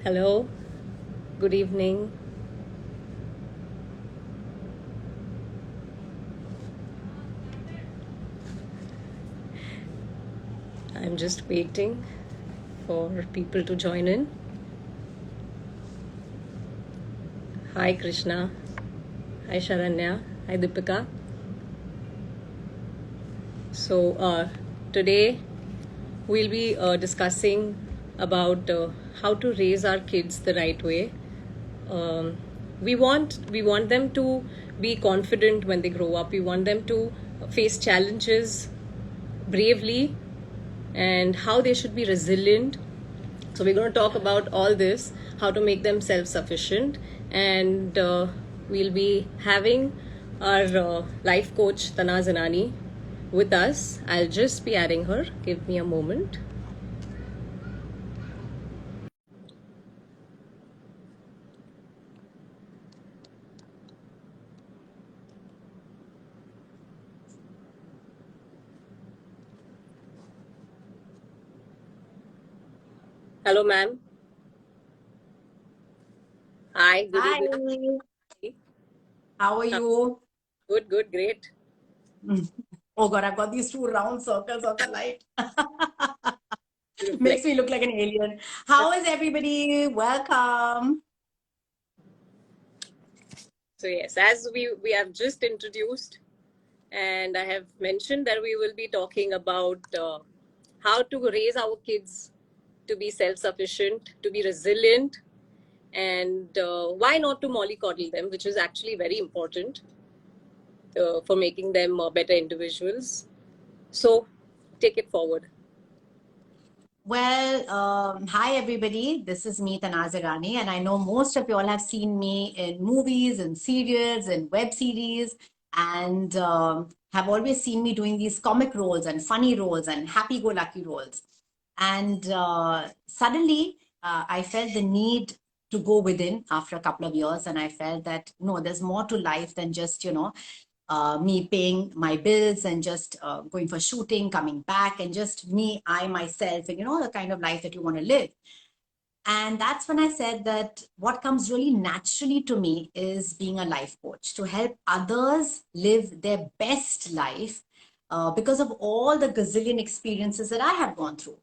Hello, good evening. I'm just waiting for people to join in. Hi, Krishna. Hi, Sharanya. Hi, Deepika. So, today we'll be discussing about how to raise our kids the right way. Um, we want them to be confident when they grow up. We want them to face challenges bravely and how they should be resilient. So we're going to talk about all this, how to make them self-sufficient, and we'll be having our life coach Tana Zanani with us. I'll just be adding her. Give me a moment. Hello, ma'am. Hi. Good Hi, evening. how are you? Good. Good. Great. Oh God, I've got these two round circles of the light. Reflect. Makes me look like an alien. How is everybody? Welcome. So yes, as we have just introduced, and I have mentioned that we will be talking about how to raise our kids to be self-sufficient, to be resilient, and why not to mollycoddle them, which is actually very important for making them better individuals. So, take it forward. Well, hi everybody. This is me, Tanazirani, and I know most of you all have seen me in movies and serials and web series, and have always seen me doing these comic roles and funny roles and happy-go-lucky roles. And suddenly, I felt the need to go within after a couple of years, and I felt that no, there's more to life than just me paying my bills and just going for shooting, coming back, and just me, I, myself, and the kind of life that you want to live. And that's when I said that what comes really naturally to me is being a life coach to help others live their best life because of all the gazillion experiences that I have gone through.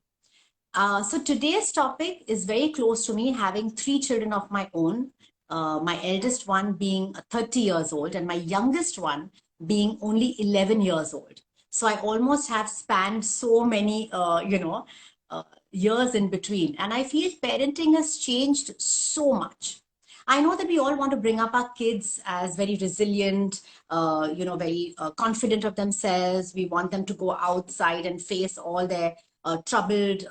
So today's topic is very close to me, having three children of my own. My eldest one being 30 years old, and my youngest one being only 11 years old. So I almost have spanned so many, uh, years in between. And I feel parenting has changed so much. I know that we all want to bring up our kids as very resilient, very confident of themselves. We want them to go outside and face all their troubled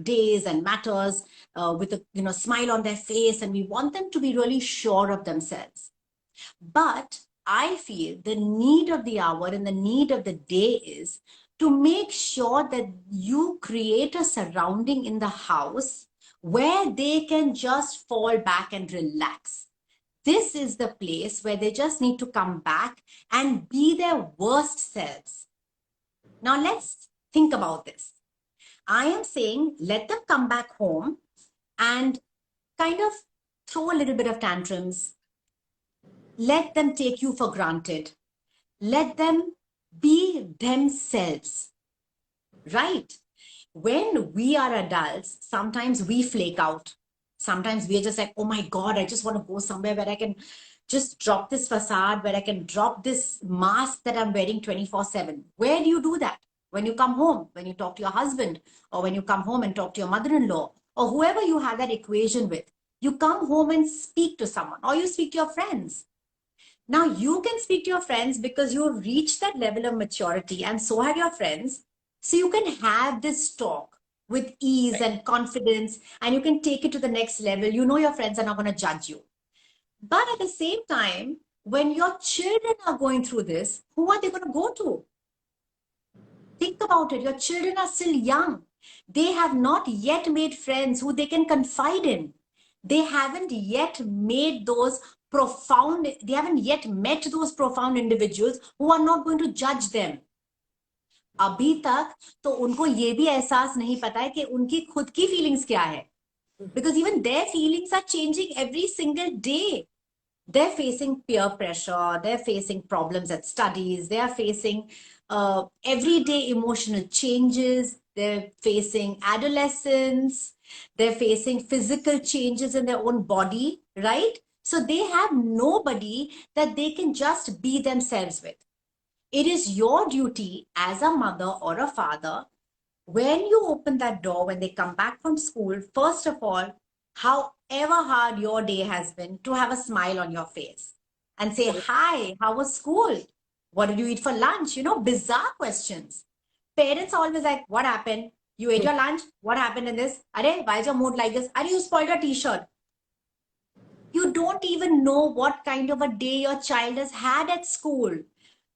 days and matters with a smile on their face, and we want them to be really sure of themselves. But I feel the need of the hour and the need of the day is to make sure that you create a surrounding in the house where they can just fall back and relax. This is the place where they just need to come back and be their worst selves. Now, let's think about this. I am saying let them come back home and kind of throw a little bit of tantrums. Let them take you for granted. Let them be themselves, right? When we are adults, sometimes we flake out. Sometimes we are just like, oh my God, I just want to go somewhere where I can just drop this facade, where I can drop this mask that I'm wearing 24/7. Where do you do that? When you come home, when you talk to your husband, or when you come home and talk to your mother in law, or whoever you have that equation with. You come home and speak to someone, or you speak to your friends. Now you can speak to your friends because you have reached that level of maturity, and so have your friends. So you can have this talk with ease and confidence, and you can take it to the next level. You know your friends are not going to judge you. But at the same time, when your children are going through this, who are they going to go to? Think about it. Your children are still young. They have not yet made friends who they can confide in. They haven't yet made those profound, they haven't yet met those profound individuals who are not going to judge them. अभी तक तो उनको ये भी एहसास नहीं पता है कि उनकी खुद की फीलिंग्स क्या है. because even their feelings are changing every single day. They're facing peer pressure, they're facing problems at studies, they are facing everyday emotional changes, they're facing adolescence, they're facing physical changes in their own body, right? So they have nobody that they can just be themselves with. It is your duty as a mother or a father, when you open that door, when they come back from school, first of all, however hard your day has been, to have a smile on your face and say, Correct. hi, how was school? What did you eat for lunch? Bizarre questions. Parents are always like, what happened? You ate your lunch? What happened in this? Are, why is your mood like this? Are you spoiled your t-shirt? You don't even know what kind of a day your child has had at school.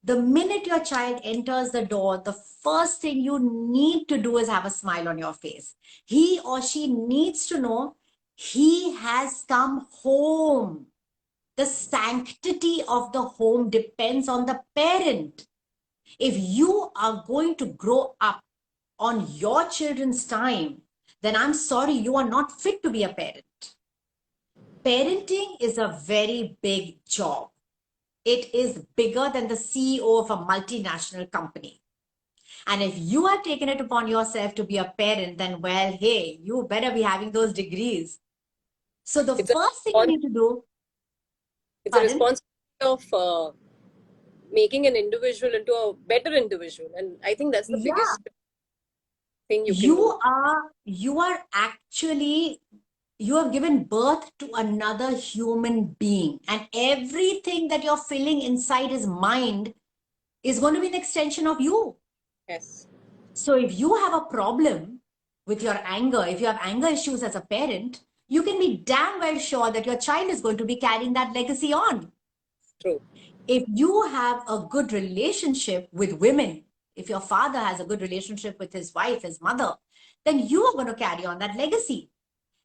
The minute your child enters the door, the first thing you need to do is have a smile on your face. He or she needs to know he has come home. The sanctity of the home depends on the parent. If you are going to grow up on your children's time, then I'm sorry, you are not fit to be a parent. Parenting is a very big job. It is bigger than the CEO of a multinational company. And if you have taken it upon yourself to be a parent, then, well, hey, you better be having those degrees. So the It's a first thing you respons- need to do, it's a pardon? responsibility of making an individual into a better individual, and I think that's the Yeah, biggest thing you can do. you are actually, you have given birth to another human being. And everything that you're feeling inside his mind is going to be an extension of you. Yes, So if you have a problem with your anger, if you have anger issues as a parent, you can be damn well sure that your child is going to be carrying that legacy on. true. If you have a good relationship with women, if your father has a good relationship with his wife, his mother, then you are going to carry on that legacy.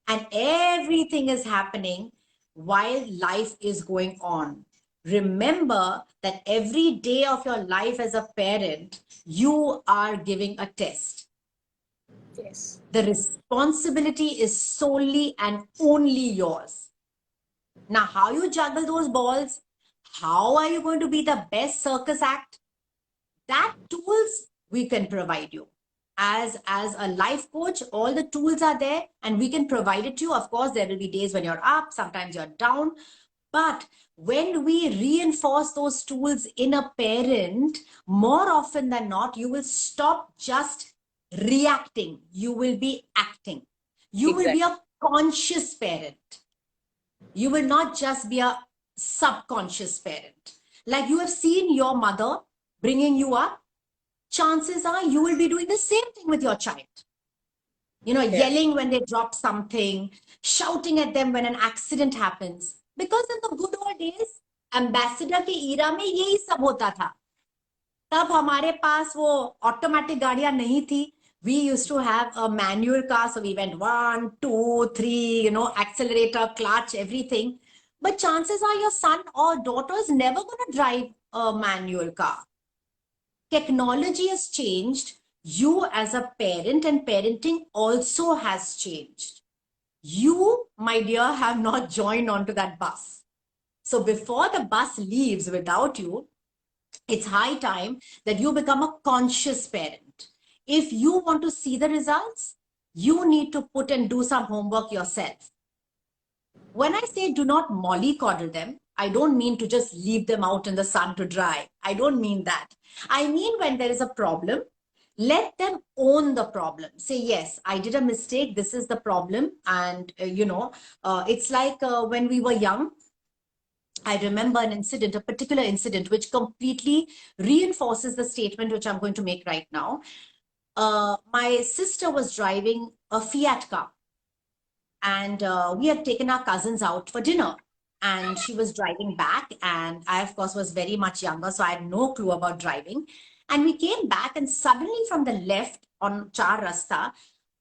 And everything is happening while life is going on. Remember that every day of your life as a parent, you are giving a test. Yes, The responsibility is solely and only yours. Now, how you juggle those balls, how are you going to be the best circus act? That tools we can provide you. As a life coach, all the tools are there and we can provide it to you. Of course, there will be days when you're up, sometimes you're down. But when we reinforce those tools in a parent, more often than not, you will stop just reacting. You will be acting. You will be exactly. a conscious parent. You will not just be a subconscious parent. Like you have seen your mother bringing you up, chances are you will be doing the same thing with your child. Yeah, Yelling when they drop something, shouting at them when an accident happens. Because in the good old days, ambassador के ईरा में यही सब होता था. तब हमारे पास वो automatic गाड़ियां नहीं थी. We used to have a manual car, so we went 1, 2, 3, accelerator, clutch, everything. But chances are your son or daughter is never going to drive a manual car. Technology has changed. You as a parent and parenting also has changed. You, my dear, have not joined onto that bus. So before the bus leaves without you, it's high time that you become a conscious parent. If you want to see the results, you need to put and do some homework yourself. When I say do not mollycoddle them, I don't mean to just leave them out in the sun to dry. I don't mean that. I mean when there is a problem, let them own the problem. Say, yes, I did a mistake. This is the problem. And, it's like when we were young, I remember an incident, a particular incident, which completely reinforces the statement which I'm going to make right now. My sister was driving a Fiat car, and we had taken our cousins out for dinner. And she was driving back, and I, of course, was very much younger, so I had no clue about driving. And we came back, and suddenly from the left on Char Rasta,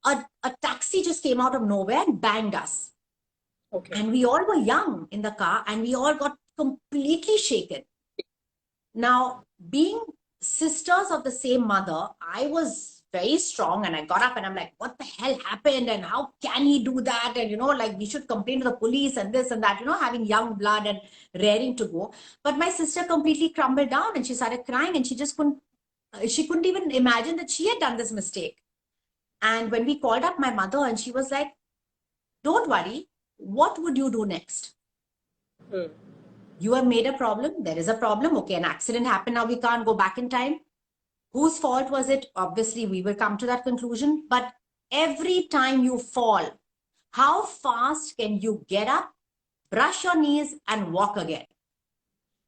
a taxi just came out of nowhere and banged us. okay. And we all were young in the car, and we all got completely shaken. Now, being sisters of the same mother, I was very strong. And I got up and I'm like, what the hell happened? And how can he do that? And, like we should complain to the police and this and that, having young blood and raring to go. But my sister completely crumbled down and she started crying and she couldn't even imagine that she had done this mistake. And when we called up my mother and she was like, don't worry, what would you do next? You have made a problem. There is a problem. Okay, an accident happened. Now we can't go back in time. Whose fault was it? Obviously, we will come to that conclusion. But every time you fall, how fast can you get up, brush your knees, and walk again?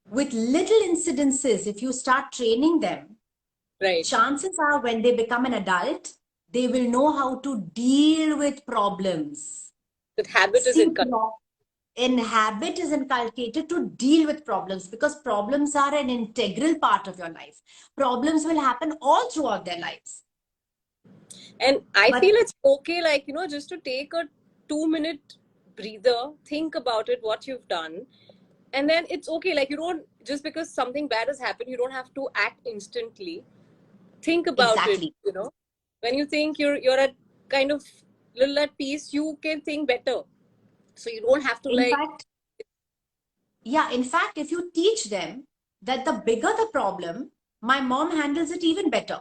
With little incidences, if you start training them, Right. chances are when they become an adult, they will know how to deal with problems. That habit is habit is inculcated to deal with problems, because problems are an integral part of your life. Problems will happen all throughout their lives. And I feel it's okay, like, just to take a 2-minute breather, think about it, what you've done. And then it's okay. Like, you don't, just because something bad has happened, you don't have to act instantly. Think about it, When you think you're at kind of little at peace, you can think better. So you don't have to in fact, if you teach them that the bigger the problem, my mom handles it even better.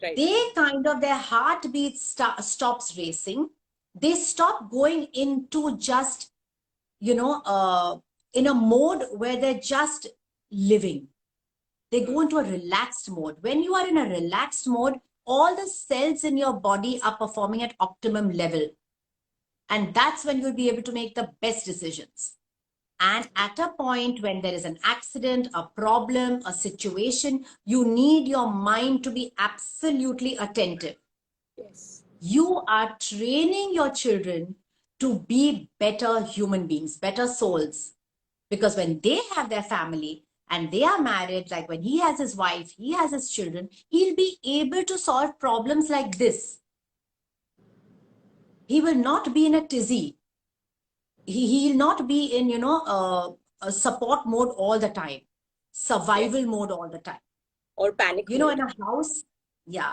Right. Their heartbeat stops racing. They stop going into just, in a mode where they're just living. They go into a relaxed mode. When you are in a relaxed mode, all the cells in your body are performing at optimum level. And that's when you'll be able to make the best decisions. And at a point when there is an accident, a problem, a situation, you need your mind to be absolutely attentive. Yes. You are training your children to be better human beings, better souls. Because when they have their family and they are married, like when he has his wife, he has his children, he'll be able to solve problems like this. He will not be in a tizzy. He'll not be in, a support mode all the time, survival mode all the time. Or panic mode.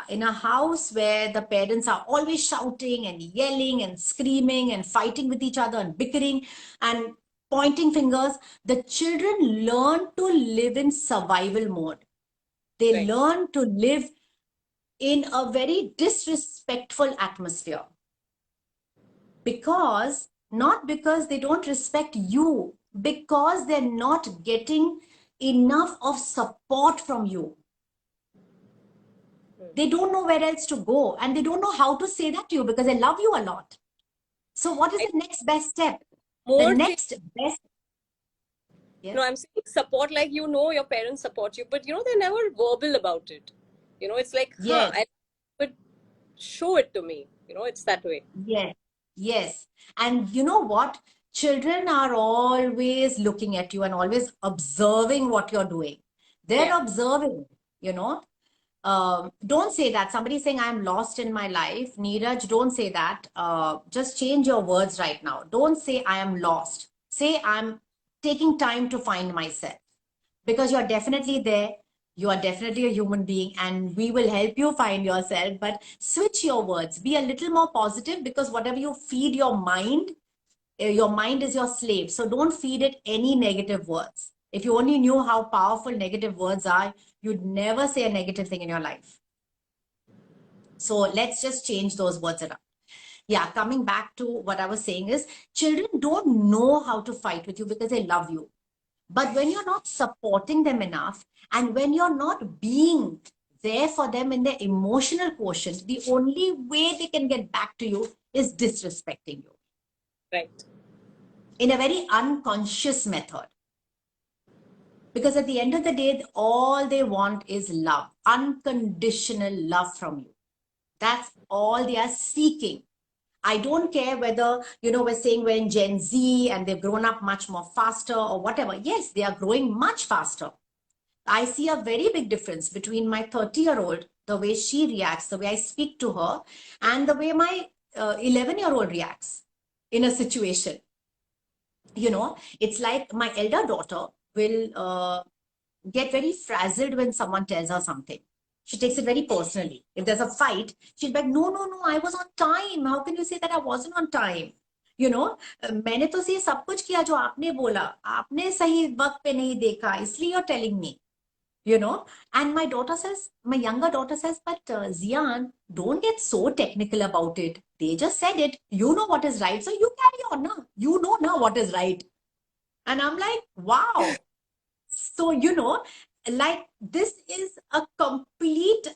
In a house where the parents are always shouting and yelling and screaming and fighting with each other and bickering and pointing fingers, the children learn to live in survival mode. They learn to live in a very disrespectful atmosphere. Not because they don't respect you, because they're not getting enough of support from you. They don't know where else to go, and they don't know how to say that to you because they love you a lot. So what is the next best step? I'm saying support, like, your parents support you, but they're never verbal about it. It's like, but show it to me. It's that way. Yes. And you know what? Children are always looking at you and always observing what you're doing. They're observing, don't say that. Somebody's saying, I'm lost in my life. Neeraj, don't say that. Just change your words right now. Don't say I am lost. Say I'm taking time to find myself, because you're definitely there. You are definitely a human being and we will help you find yourself. But switch your words. Be a little more positive, because whatever you feed your mind is your slave. So don't feed it any negative words. If you only knew how powerful negative words are, you'd never say a negative thing in your life. So let's just change those words around. Coming back to what I was saying is, children don't know how to fight with you because they love you. But when you're not supporting them enough, and when you're not being there for them in their emotional quotient, the only way they can get back to you is disrespecting you. Right. In a very unconscious method. Because at the end of the day, all they want is love, unconditional love from you. That's all they are seeking. I don't care whether, we're saying we're in Gen Z and they've grown up much more faster or whatever. Yes, they are growing much faster. I see a very big difference between my 30-year-old, the way she reacts, the way I speak to her, and the way my 11-year-old reacts in a situation. It's like my elder daughter will get very frazzled when someone tells her something. She takes it very personally. If there's a fight, she'll be like, no, no, no, I was on time. How can you say that I wasn't on time? You know, मैंने तो ये सब कुछ किया जो आपने बोला, आपने सही वक्त पे नहीं देखा, इसलिए you're telling me. You know, and my younger daughter says, but Zian, don't get so technical about it. They just said it. You know what is right, so you carry on now. You know now what is right. And I'm like, wow. So, you know, like this is a complete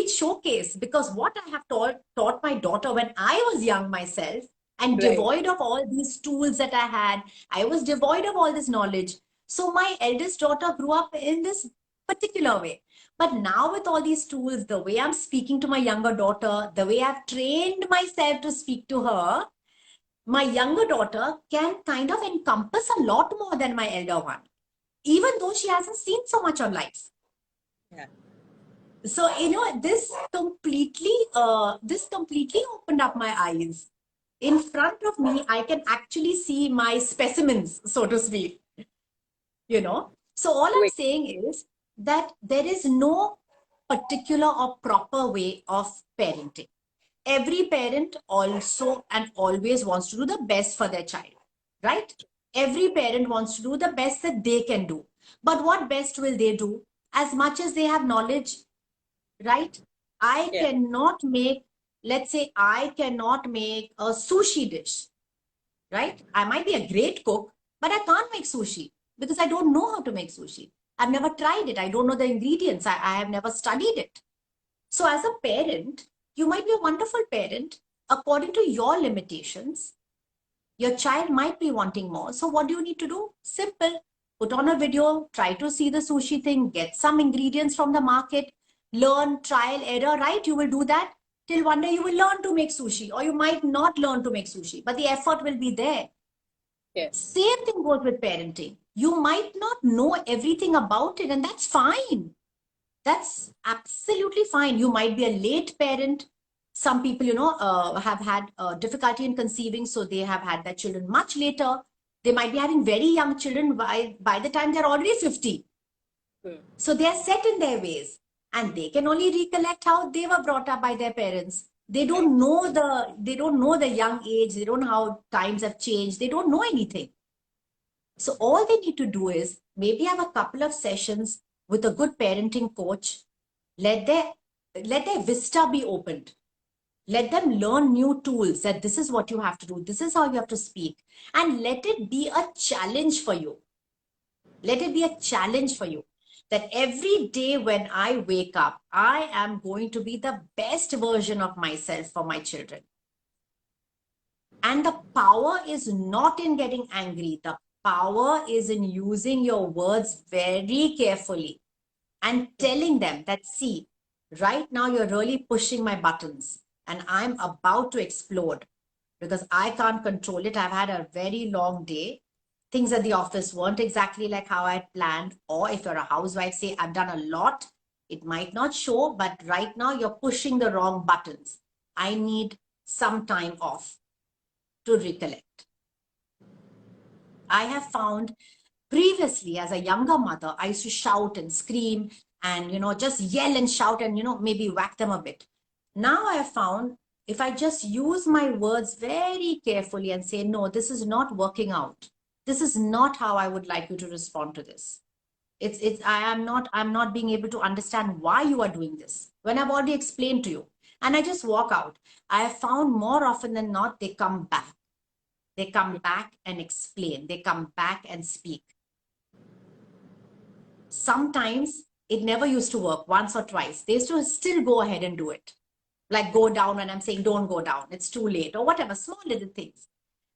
showcase, because what I have taught my daughter when I was young myself and Right. devoid of all these tools that I had, I was devoid of all this knowledge. So my eldest daughter grew up in this particular way. But now with all these tools, the way I'm speaking to my younger daughter, the way I've trained myself to speak to her, my younger daughter can kind of encompass a lot more than my elder one, even though she hasn't seen so much on life. Yeah. So, you know, this completely opened up my eyes. In front of me, I can actually see my specimens, so to speak. You know, so all I'm Wait. saying is that there is no particular or proper way of parenting. Every parent also and always wants to do the best for their child, right? Every parent wants to do the best that they can do. But what best will they do? As much as they have knowledge, right? I Yeah. cannot make, let's say, I cannot make a sushi dish, right? I might be a great cook, but I can't make sushi because I don't know how to make sushi. I've never tried it. I don't know the ingredients. I have never studied it. So, as a parent, you might be a wonderful parent according to your limitations. Your child might be wanting more. So, what do you need to do? Simple. Put on a video, try to see the sushi thing, get some ingredients from the market, learn, trial, error, right? You will do that till one day you will learn to make sushi, or you might not learn to make sushi, but the effort will be there. Yes. Same thing goes with parenting. You might not know everything about it, and that's fine. That's absolutely fine. You might be a late parent. Some people, you know, have had difficulty in conceiving, so they have had their children much later. They might be having very young children by the time they're already 50. So they are set in their ways, and they can only recollect how they were brought up by their parents. They don't know the young age. They don't know how times have changed. They don't know anything. So all they need to do is maybe have a couple of sessions with a good parenting coach. Let their vista be opened. Let them learn new tools, that this is what you have to do. This is how you have to speak. And let it be a challenge for you. Let it be a challenge for you, that every day when I wake up, I am going to be the best version of myself for my children. And the power is not in getting angry. The power is in using your words very carefully and telling them that, see, right now you're really pushing my buttons and I'm about to explode because I can't control it. I've had a very long day. Things at the office weren't exactly like how I had planned. Or if you're a housewife, say, I've done a lot. It might not show, but right now you're pushing the wrong buttons. I need some time off to recollect. I have found previously as a younger mother, I used to shout and scream and, you know, just yell and shout and, you know, maybe whack them a bit. Now I have found if I just use my words very carefully and say, no, this is not working out. This is not how I would like you to respond to this. I'm not being able to understand why you are doing this when I've already explained to you. And I just walk out. I have found more often than not, they come back. They come back and explain. They come back and speak. Sometimes it never used to work, once or twice. They used to still go ahead and do it. Like go down when I'm saying don't go down, it's too late, or whatever, small little things.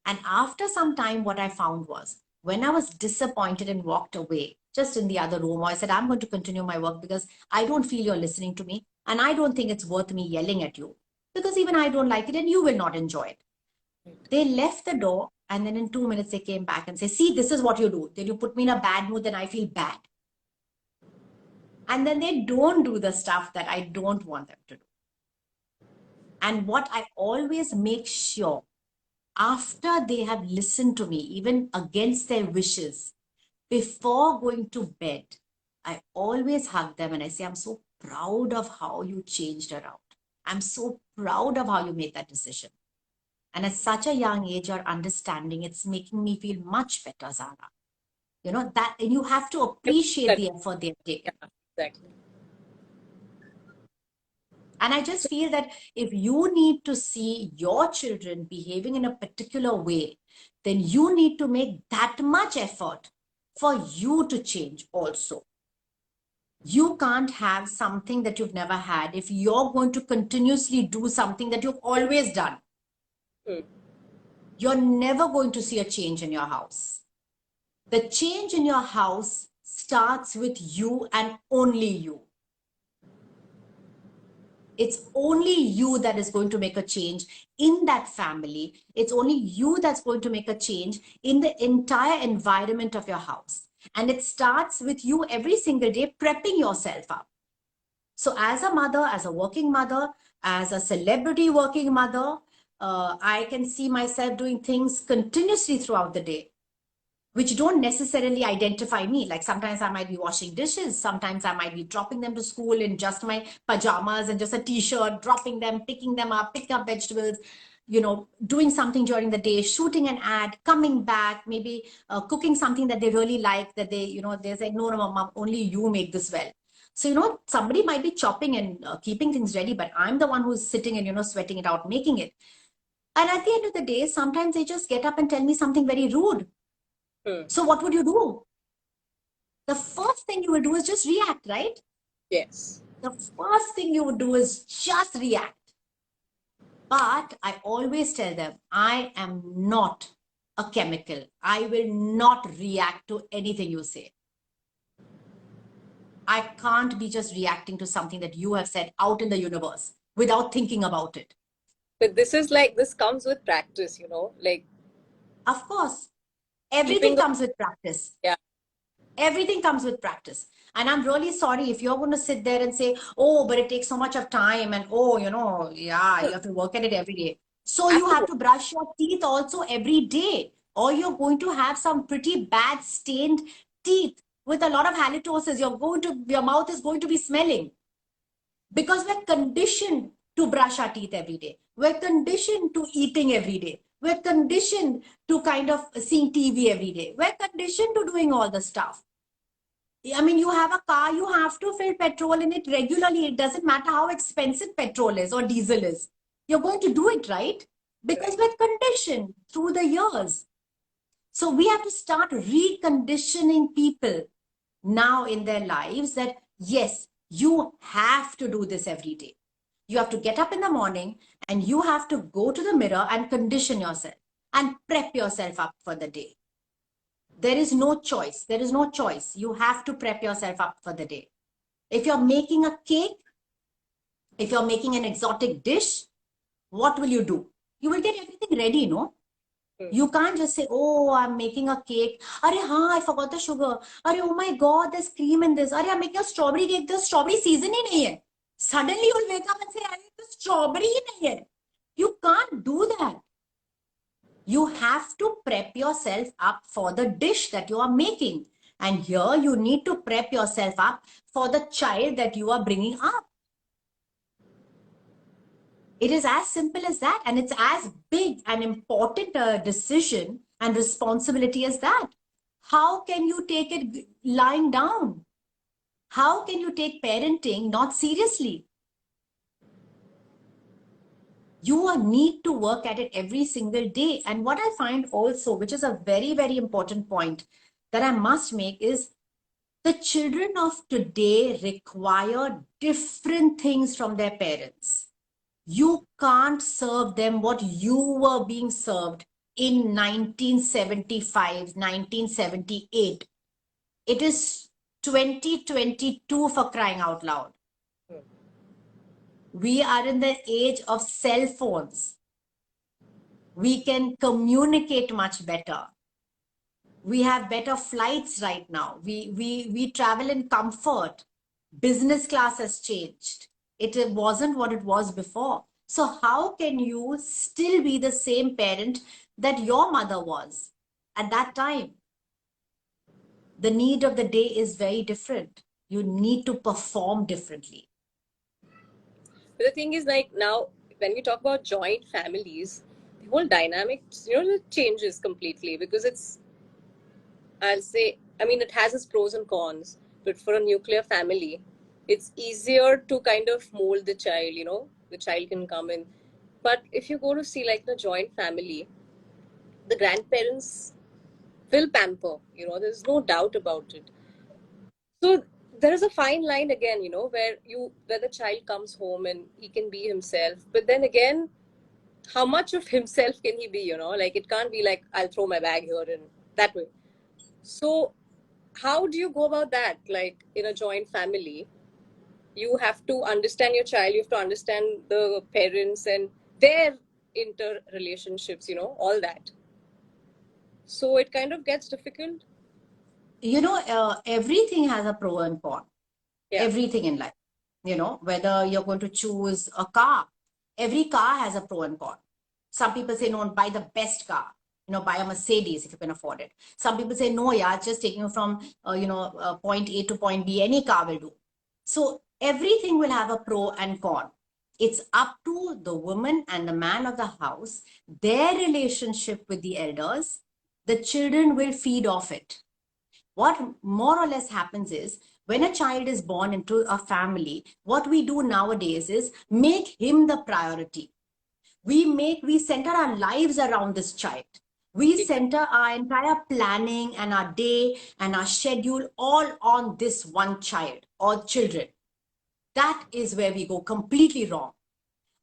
And after some time, what I found was when I was disappointed and walked away, just in the other room, or I said, I'm going to continue my work because I don't feel you're listening to me. And I don't think it's worth me yelling at you because even I don't like it and you will not enjoy it. They left the door and then in 2 minutes they came back and say, see, this is what you do. Then you put me in a bad mood, then I feel bad. And then they don't do the stuff that I don't want them to do. And what I always make sure, after they have listened to me, even against their wishes, before going to bed, I always hug them and I say, I'm so proud of how you changed around. I'm so proud of how you made that decision. And at such a young age, you're understanding, it's making me feel much better, Zara. You know, that, and you have to appreciate the effort they've taken. Yeah, exactly. And I just feel that if you need to see your children behaving in a particular way, then you need to make that much effort for you to change also. You can't have something that you've never had if you're going to continuously do something that you've always done. You're never going to see a change in your house. The change in your house starts with you and only you. It's only you that is going to make a change in that family. It's only you that's going to make a change in the entire environment of your house. And it starts with you every single day prepping yourself up. So as a mother, as a working mother, as a celebrity working mother, I can see myself doing things continuously throughout the day, which don't necessarily identify me. Like sometimes I might be washing dishes. Sometimes I might be dropping them to school in just my pajamas and just a t-shirt, dropping them, picking them up, picking up vegetables, you know, doing something during the day, shooting an ad, coming back, maybe cooking something that they really like, that they, you know, they're saying, no, mom, only you make this well. So, you know, somebody might be chopping and keeping things ready, but I'm the one who's sitting and, you know, sweating it out, making it. And at the end of the day, sometimes they just get up and tell me something very rude. So what would you do? The first thing you would do is just react, right? Yes. The first thing you would do is just react. But I always tell them, I am not a chemical. I will not react to anything you say. I can't be just reacting to something that you have said out in the universe without thinking about it. But this is like, this comes with practice, you know, like. Of course, everything comes with practice. Yeah. Everything comes with practice. And I'm really sorry if you're going to sit there and say, oh, but it takes so much of time. And oh, you know, yeah, you have to work at it every day. So you have to brush your teeth also every day, or you're going to have some pretty bad stained teeth with a lot of halitosis. Your mouth is going to be smelling because we're conditioned to brush our teeth every day. We're conditioned to eating every day. We're conditioned to kind of seeing TV every day. We're conditioned to doing all the stuff. I mean, you have a car, you have to fill petrol in it regularly. It doesn't matter how expensive petrol is or diesel is. You're going to do it, right? Because we're conditioned through the years. So we have to start reconditioning people now in their lives that, yes, you have to do this every day. You have to get up in the morning and you have to go to the mirror and condition yourself and prep yourself up for the day. There is no choice. There is no choice. You have to prep yourself up for the day. If you're making a cake, if you're making an exotic dish, what will you do? You will get everything ready, no? You can't just say, oh, I'm making a cake. I forgot the sugar. Oh my God, there's cream in this. I'm making a strawberry cake. There's strawberry season in here. Suddenly you'll wake up and say, the strawberry in here. You can't do that. You have to prep yourself up for the dish that you are making. And here you need to prep yourself up for the child that you are bringing up. It is as simple as that. And it's as big and important a decision and responsibility as that. How can you take it lying down? How can you take parenting not seriously? You need to work at it every single day. And what I find also, which is a very, very important point that I must make, is the children of today require different things from their parents. You can't serve them what you were being served in 1975, 1978. It is 2022 for crying out loud. We are in the age of cell phones. We can communicate much better. We have better flights right now. We travel in comfort. Business class has changed. It wasn't what it was before. So how can you still be the same parent that your mother was at that time? The need of the day is very different. You need to perform differently. But the thing is, like now, when we talk about joint families, the whole dynamic, it changes completely because I'll say, I mean, it has its pros and cons, but for a nuclear family, it's easier to kind of mold the child, the child can come in. But if you go to see like the joint family, the grandparents will pamper, there's no doubt about it. So there is a fine line again, where the child comes home and he can be himself, but then again, how much of himself can he be, like it can't be like I'll throw my bag here and that way. So how do you go about that? Like in a joint family, you have to understand your child, you have to understand the parents and their interrelationships, all that. So it kind of gets difficult. Everything has a pro and con. Yeah. Everything in life. Whether you're going to choose a car, every car has a pro and con. Some people say, no, buy the best car. Buy a Mercedes if you can afford it. Some people say, no, yeah, just taking you from, point A to point B, any car will do. So everything will have a pro and con. It's up to the woman and the man of the house, their relationship with the elders. The children will feed off it. What more or less happens is when a child is born into a family, what we do nowadays is make him the priority. We center our lives around this child. We center our entire planning and our day and our schedule all on this one child or children. That is where we go completely wrong.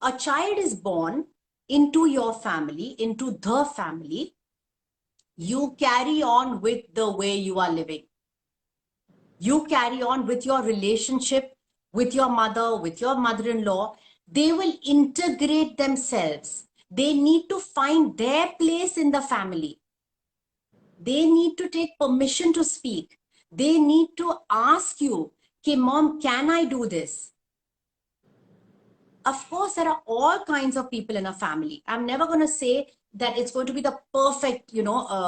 A child is born into your family, into the family. You carry on with the way you are living. You carry on with your relationship with your mother, with your mother-in-law. They will integrate themselves. They need to find their place in the family. They need to take permission to speak. They need to ask you, okay, mom, can I do this? Of course, there are all kinds of people in a family. I'm never going to say that it's going to be the perfect,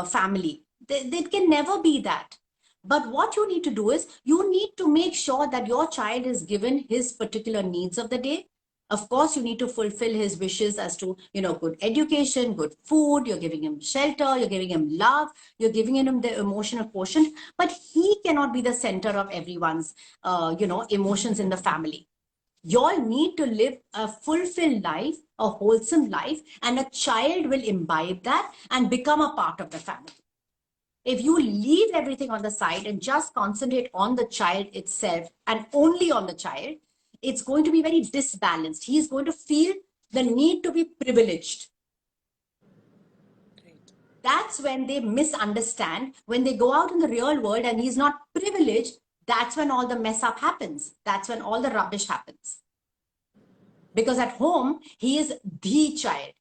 family. They can never be that. But what you need to do is you need to make sure that your child is given his particular needs of the day. Of course, you need to fulfill his wishes as to, good education, good food, you're giving him shelter, you're giving him love, you're giving him the emotional quotient, but he cannot be the center of everyone's, emotions in the family. You all need to live a fulfilled life, a wholesome life, and a child will imbibe that and become a part of the family. If you leave everything on the side and just concentrate on the child itself and only on the child, it's going to be very disbalanced. He is going to feel the need to be privileged. That's when they misunderstand. When they go out in the real world and he's not privileged, that's when all the mess up happens. That's when all the rubbish happens. Because at home, he is the child.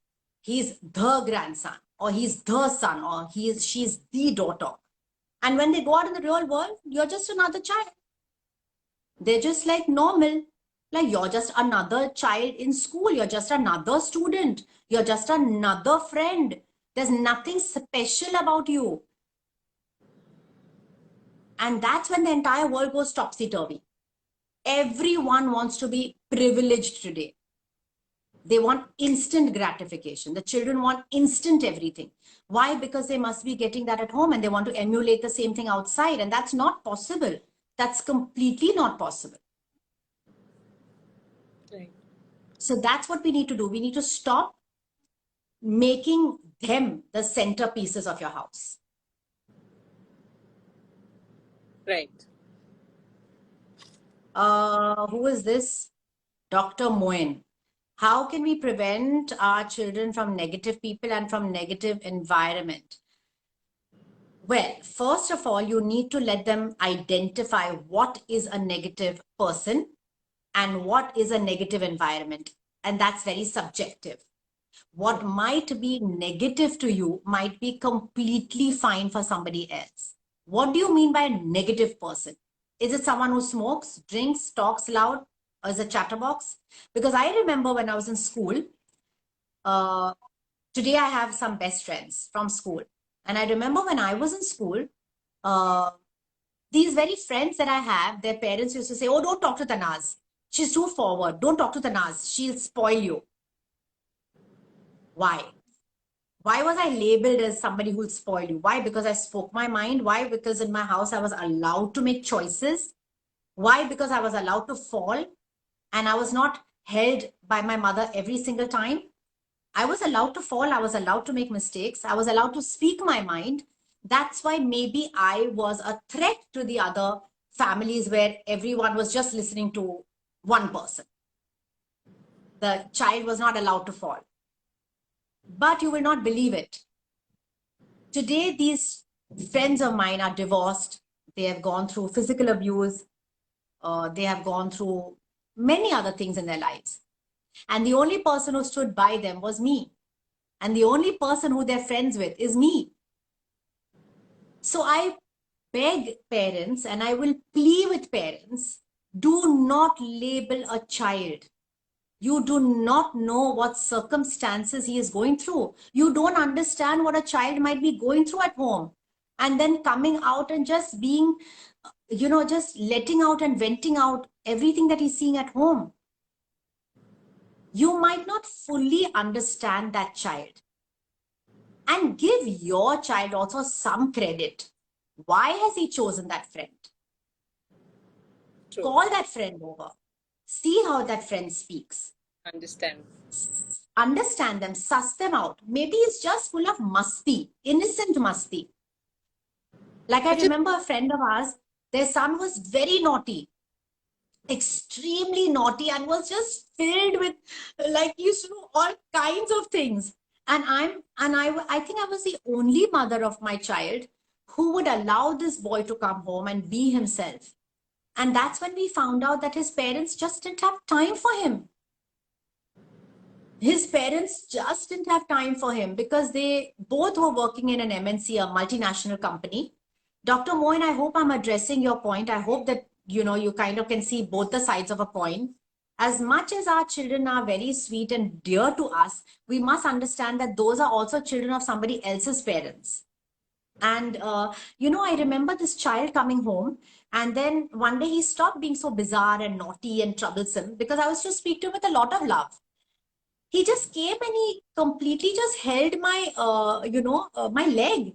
He's the grandson, or he's the son, or she's the daughter. And when they go out in the real world, you're just another child. They're just like normal. Like you're just another child in school. You're just another student. You're just another friend. There's nothing special about you. And that's when the entire world goes topsy-turvy. Everyone wants to be privileged today. They want instant gratification. The children want instant everything. Why? Because they must be getting that at home and they want to emulate the same thing outside. And that's not possible. That's completely not possible. Right. So that's what we need to do. We need to stop making them the centerpieces of your house. Right. Who is this? Dr. Moen. How can we prevent our children from negative people and from negative environment? Well, first of all, you need to let them identify what is a negative person and what is a negative environment. And that's very subjective. What might be negative to you might be completely fine for somebody else. What do you mean by a negative person? Is it someone who smokes, drinks, talks loud, or is a chatterbox? Because I remember when I was in school, today I have some best friends from school. And I remember when I was in school, These very friends that I have, their parents used to say, oh, don't talk to Tanaz. She's too forward. Don't talk to Tanaz. She'll spoil you. Why? Why was I labeled as somebody who'll spoil you? Why? Because I spoke my mind. Why? Because in my house, I was allowed to make choices. Why? Because I was allowed to fall and I was not held by my mother every single time. I was allowed to fall. I was allowed to make mistakes. I was allowed to speak my mind. That's why maybe I was a threat to the other families where everyone was just listening to one person. The child was not allowed to fall. But you will not believe it. Today, these friends of mine are divorced. They have gone through physical abuse. They have gone through many other things in their lives. And the only person who stood by them was me. And the only person who they're friends with is me. So I beg parents and I will plead with parents, do not label a child. You do not know what circumstances he is going through. You don't understand what a child might be going through at home. And then coming out and just being, just letting out and venting out everything that he's seeing at home. You might not fully understand that child. And give your child also some credit. Why has he chosen that friend? True. Call that friend over. See how that friend speaks. Understand them, suss them out. Maybe it's just full of musti, innocent musti. Like I remember a friend of ours, their son was very naughty, extremely naughty, and was just filled with, like, used to do all kinds of things. And I think I was the only mother of my child who would allow this boy to come home and be himself. And that's when we found out that his parents just didn't have time for him. His parents just didn't have time for him because they both were working in an MNC, a multinational company. Dr. Moin, I hope I'm addressing your point. I hope that, you kind of can see both the sides of a coin. As much as our children are very sweet and dear to us, we must understand that those are also children of somebody else's parents. And, I remember this child coming home, and then one day he stopped being so bizarre and naughty and troublesome because I was to speak to him with a lot of love. He just came and he completely just held my, my leg.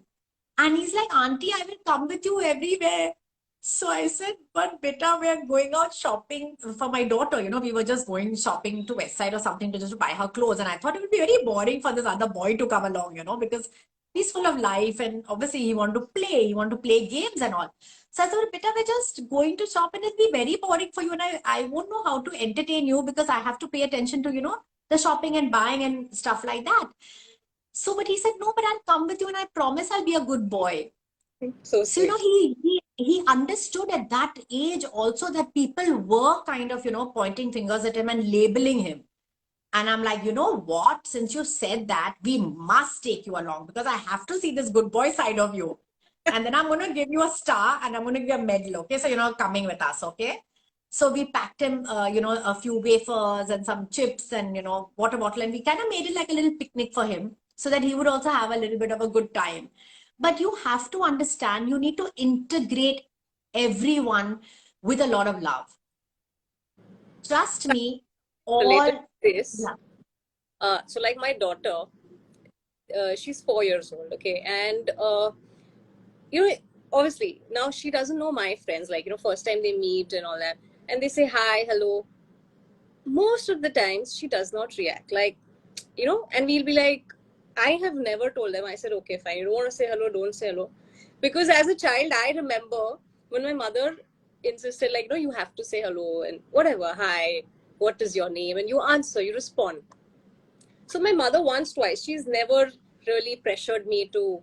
And he's like, Auntie, I will come with you everywhere. So I said, but beta, we're going out shopping for my daughter. We were just going shopping to West Side or something to just buy her clothes. And I thought it would be very boring for this other boy to come along, because he's full of life. And obviously he want to play. He want to play games and all. So I thought, beta, we're just going to shop and it'll be very boring for you. And I won't know how to entertain you because I have to pay attention to, the shopping and buying and stuff like that. So, but he said, no, but I'll come with you and I promise I'll be a good boy. So, he understood at that age also that people were kind of, pointing fingers at him and labeling him. And I'm like, you know what? Since you said that, we must take you along because I have to see this good boy side of you. And then I'm going to give you a star and I'm going to give you a medal. Okay. So, coming with us. Okay. So we packed him, a few wafers and some chips and, water bottle. And we kind of made it like a little picnic for him so that he would also have a little bit of a good time. But you have to understand, you need to integrate everyone with a lot of love. Trust me, related to this. So like my daughter, she's 4 years old. Okay. And, obviously now she doesn't know my friends, like, first time they meet and all that. And they say, hi, hello. Most of the times she does not react. Like, and we'll be like, I have never told them. I said, okay, fine. You don't want to say hello, don't say hello. Because as a child, I remember when my mother insisted, like, you have to say hello and whatever. Hi, what is your name? And you answer, you respond. So my mother once, twice, she's never really pressured me to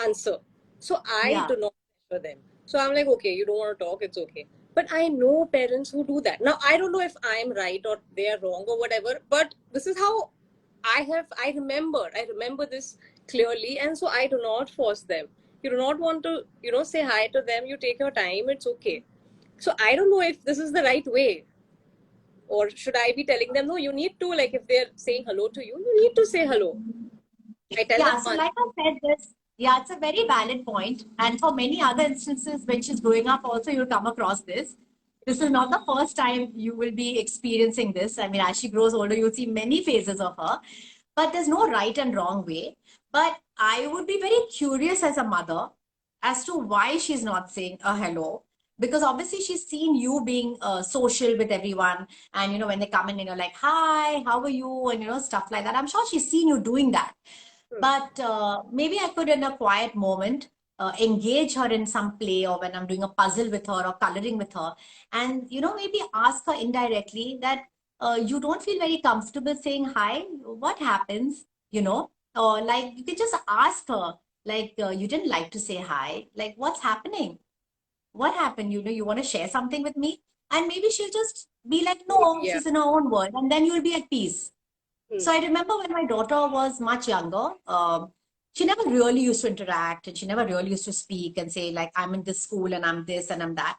answer. So I do not pressure them. So I'm like, okay, you don't want to talk, it's okay. But I know parents who do that. Now, I don't know if I'm right or they're wrong or whatever, but this is how I remember this clearly. And so I do not force them. You do not want to, say hi to them. You take your time. It's okay. So I don't know if this is the right way. Or should I be telling them, no, you need to, like, if they're saying hello to you, you need to say hello. I tell them so like I said, Yeah, it's a very valid point. And for many other instances, when she's growing up, also you'll come across this. This is not the first time you will be experiencing this. I mean, as she grows older, you'll see many phases of her. But there's no right and wrong way. But I would be very curious as a mother as to why she's not saying a hello. Because obviously she's seen you being social with everyone. And, when they come in, like, hi, how are you? And, stuff like that. I'm sure she's seen you doing that. But maybe I could, in a quiet moment, engage her in some play, or when I'm doing a puzzle with her or coloring with her. And, maybe ask her indirectly that you don't feel very comfortable saying hi. What happens? Or like you could just ask her, like, you didn't like to say hi. Like, what's happening? What happened? You want to share something with me? And maybe she'll just be like, no, Yeah. she's in her own world. And then you'll be at peace. Hmm. So I remember when my daughter was much younger, she never really used to interact, and she never really used to speak and say, like, I'm in this school and I'm this and I'm that.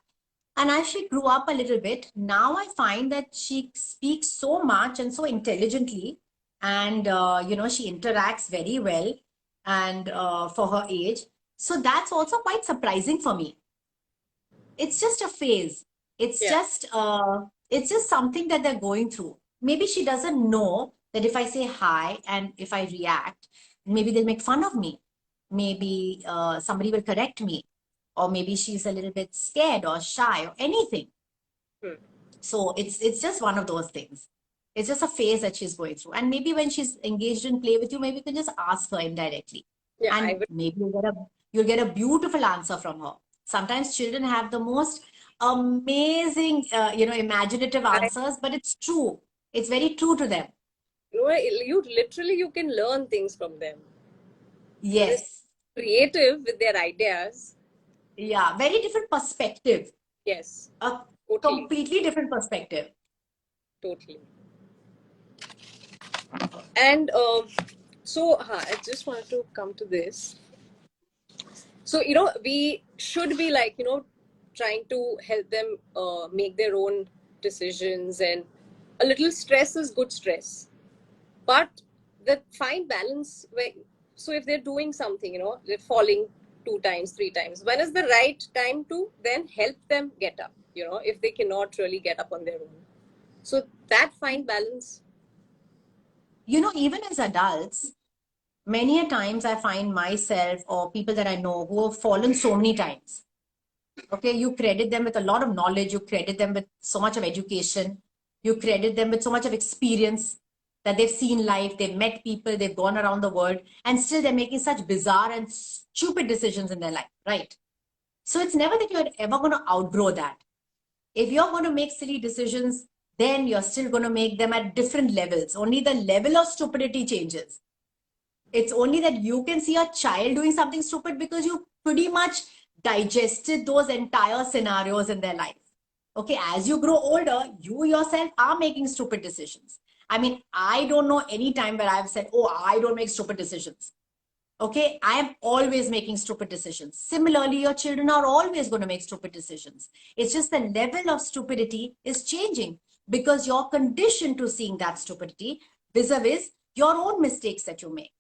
And as she grew up a little bit, now I find that she speaks so much and so intelligently. And, she interacts very well and for her age. So that's also quite surprising for me. It's just a phase. It's Yeah. just it's just something that they're going through. Maybe she doesn't know that if I say hi and if I react, maybe they'll make fun of me. Maybe somebody will correct me, or maybe she's a little bit scared or shy or anything. Hmm. So it's just one of those things. It's just a phase that she's going through. And maybe when she's engaged in play with you, maybe you can just ask her indirectly. Yeah, I And will. maybe you'll get a beautiful answer from her. Sometimes children have the most amazing, imaginative I, answers, but it's true. It's very true to them. you literally you can learn things from them. They're Yes. creative with their ideas. Yeah. Very different perspective. Yes, A totally, completely different perspective. totally. And I just wanted to come to this. So, we should be like, trying to help them make their own decisions, and a little stress is good stress. But the fine balance where, so if they're doing something, they're falling 2 times, 3 times, when is the right time to then help them get up, if they cannot really get up on their own? So that fine balance. Even as adults, many a times I find myself or people that I know who have fallen so many times. Okay, you credit them with a lot of knowledge, you credit them with so much of education, you credit them with so much of experience that they've seen life, they've met people, they've gone around the world, and still they're making such bizarre and stupid decisions in their life, right? So it's never that you're ever going to outgrow that. If you're going to make silly decisions, then you're still going to make them at different levels. Only the level of stupidity changes. It's only that you can see a child doing something stupid because you pretty much digested those entire scenarios in their life. Okay, as you grow older, you yourself are making stupid decisions. I mean, I don't know any time where I've said, oh, I don't make stupid decisions. Okay, I am always making stupid decisions. Similarly, your children are always going to make stupid decisions. It's just the level of stupidity is changing because you're conditioned to seeing that stupidity vis-a-vis your own mistakes that you make.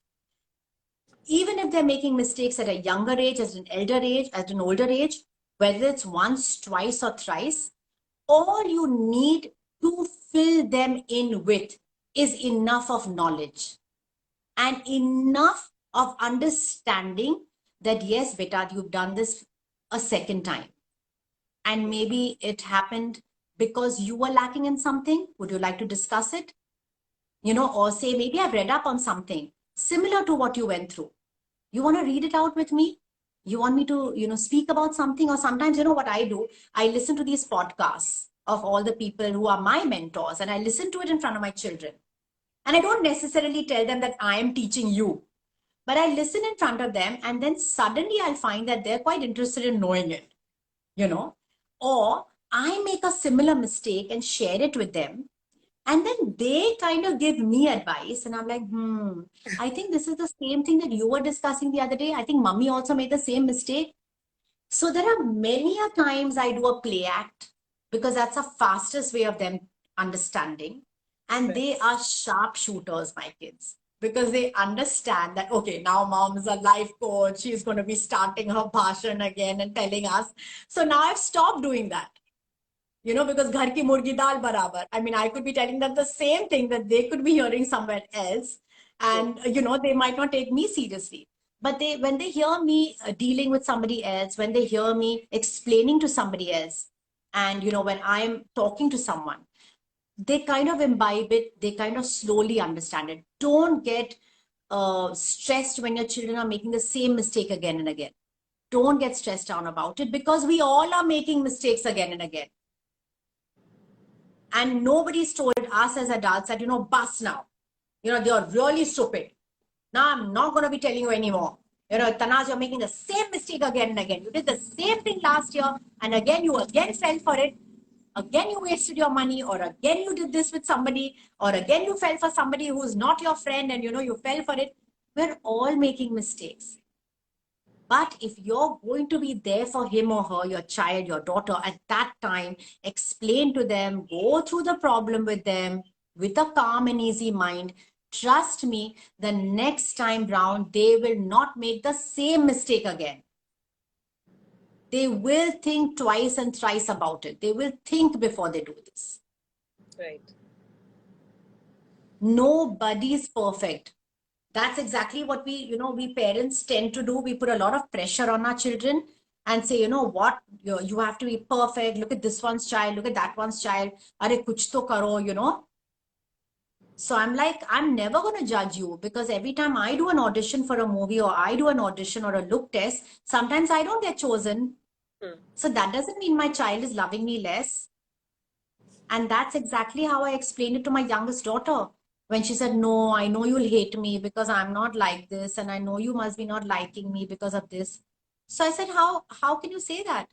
Even if they're making mistakes at a younger age, at an elder age, at an older age, whether it's once, twice, or thrice, all you need to fill them in with is enough of knowledge and enough of understanding that, yes, beta, you've done this a second time. And maybe it happened because you were lacking in something. Would you like to discuss it? Or say, maybe I've read up on something similar to what you went through. You want to read it out with me? You want me to, speak about something? Or sometimes, what I do, I listen to these podcasts of all the people who are my mentors, and I listen to it in front of my children. And I don't necessarily tell them that I am teaching you, but I listen in front of them, and then suddenly I'll find that they're quite interested in knowing it, you know, or I make a similar mistake and share it with them. And then they kind of give me advice, and I'm like, I think this is the same thing that you were discussing the other day. I think mommy also made the same mistake. So there are many a times I do a play act because that's the fastest way of them understanding. And Right. they are sharp shooters, my kids. because they understand that, okay, now mom is a life coach. She's going to be starting her bhashan again and telling us. So now I've stopped doing that, because ghar ki murgi dal barabar. I mean, I could be telling them the same thing that they could be hearing somewhere else. True. And, they might not take me seriously. But when they hear me dealing with somebody else, when they hear me explaining to somebody else, and, when I'm talking to someone, they kind of imbibe it, they kind of slowly understand it. Don't get stressed when your children are making the same mistake again and again. Don't get stressed down about it, because we all are making mistakes again and again. And nobody's told us as adults that, bus now. They're really stupid. Now I'm not going to be telling you anymore. Tanaj, you're making the same mistake again and again. You did the same thing last year, and again you again fell for it. Again you wasted your money, or again you did this with somebody, or again you fell for somebody who's not your friend, and you fell for it. We're all making mistakes. But if you're going to be there for him or her, your child, your daughter, at that time, explain to them, go through the problem with them with a calm and easy mind. Trust me, the next time round, they will not make the same mistake again. They will think twice and thrice about it. They will think before they do this. Right. Nobody is perfect. That's exactly what we parents tend to do. We put a lot of pressure on our children and say, what, you have to be perfect. Look at this one's child. Look at that one's child. Are kuch to karo, So I'm like, I'm never going to judge you, because every time I do an audition for a movie, or I do an audition or a look test, sometimes I don't get chosen. So that doesn't mean my child is loving me less. And that's exactly how I explained it to my youngest daughter. When she said, no, I know you'll hate me because I'm not like this. And I know you must be not liking me because of this. So I said, how can you say that?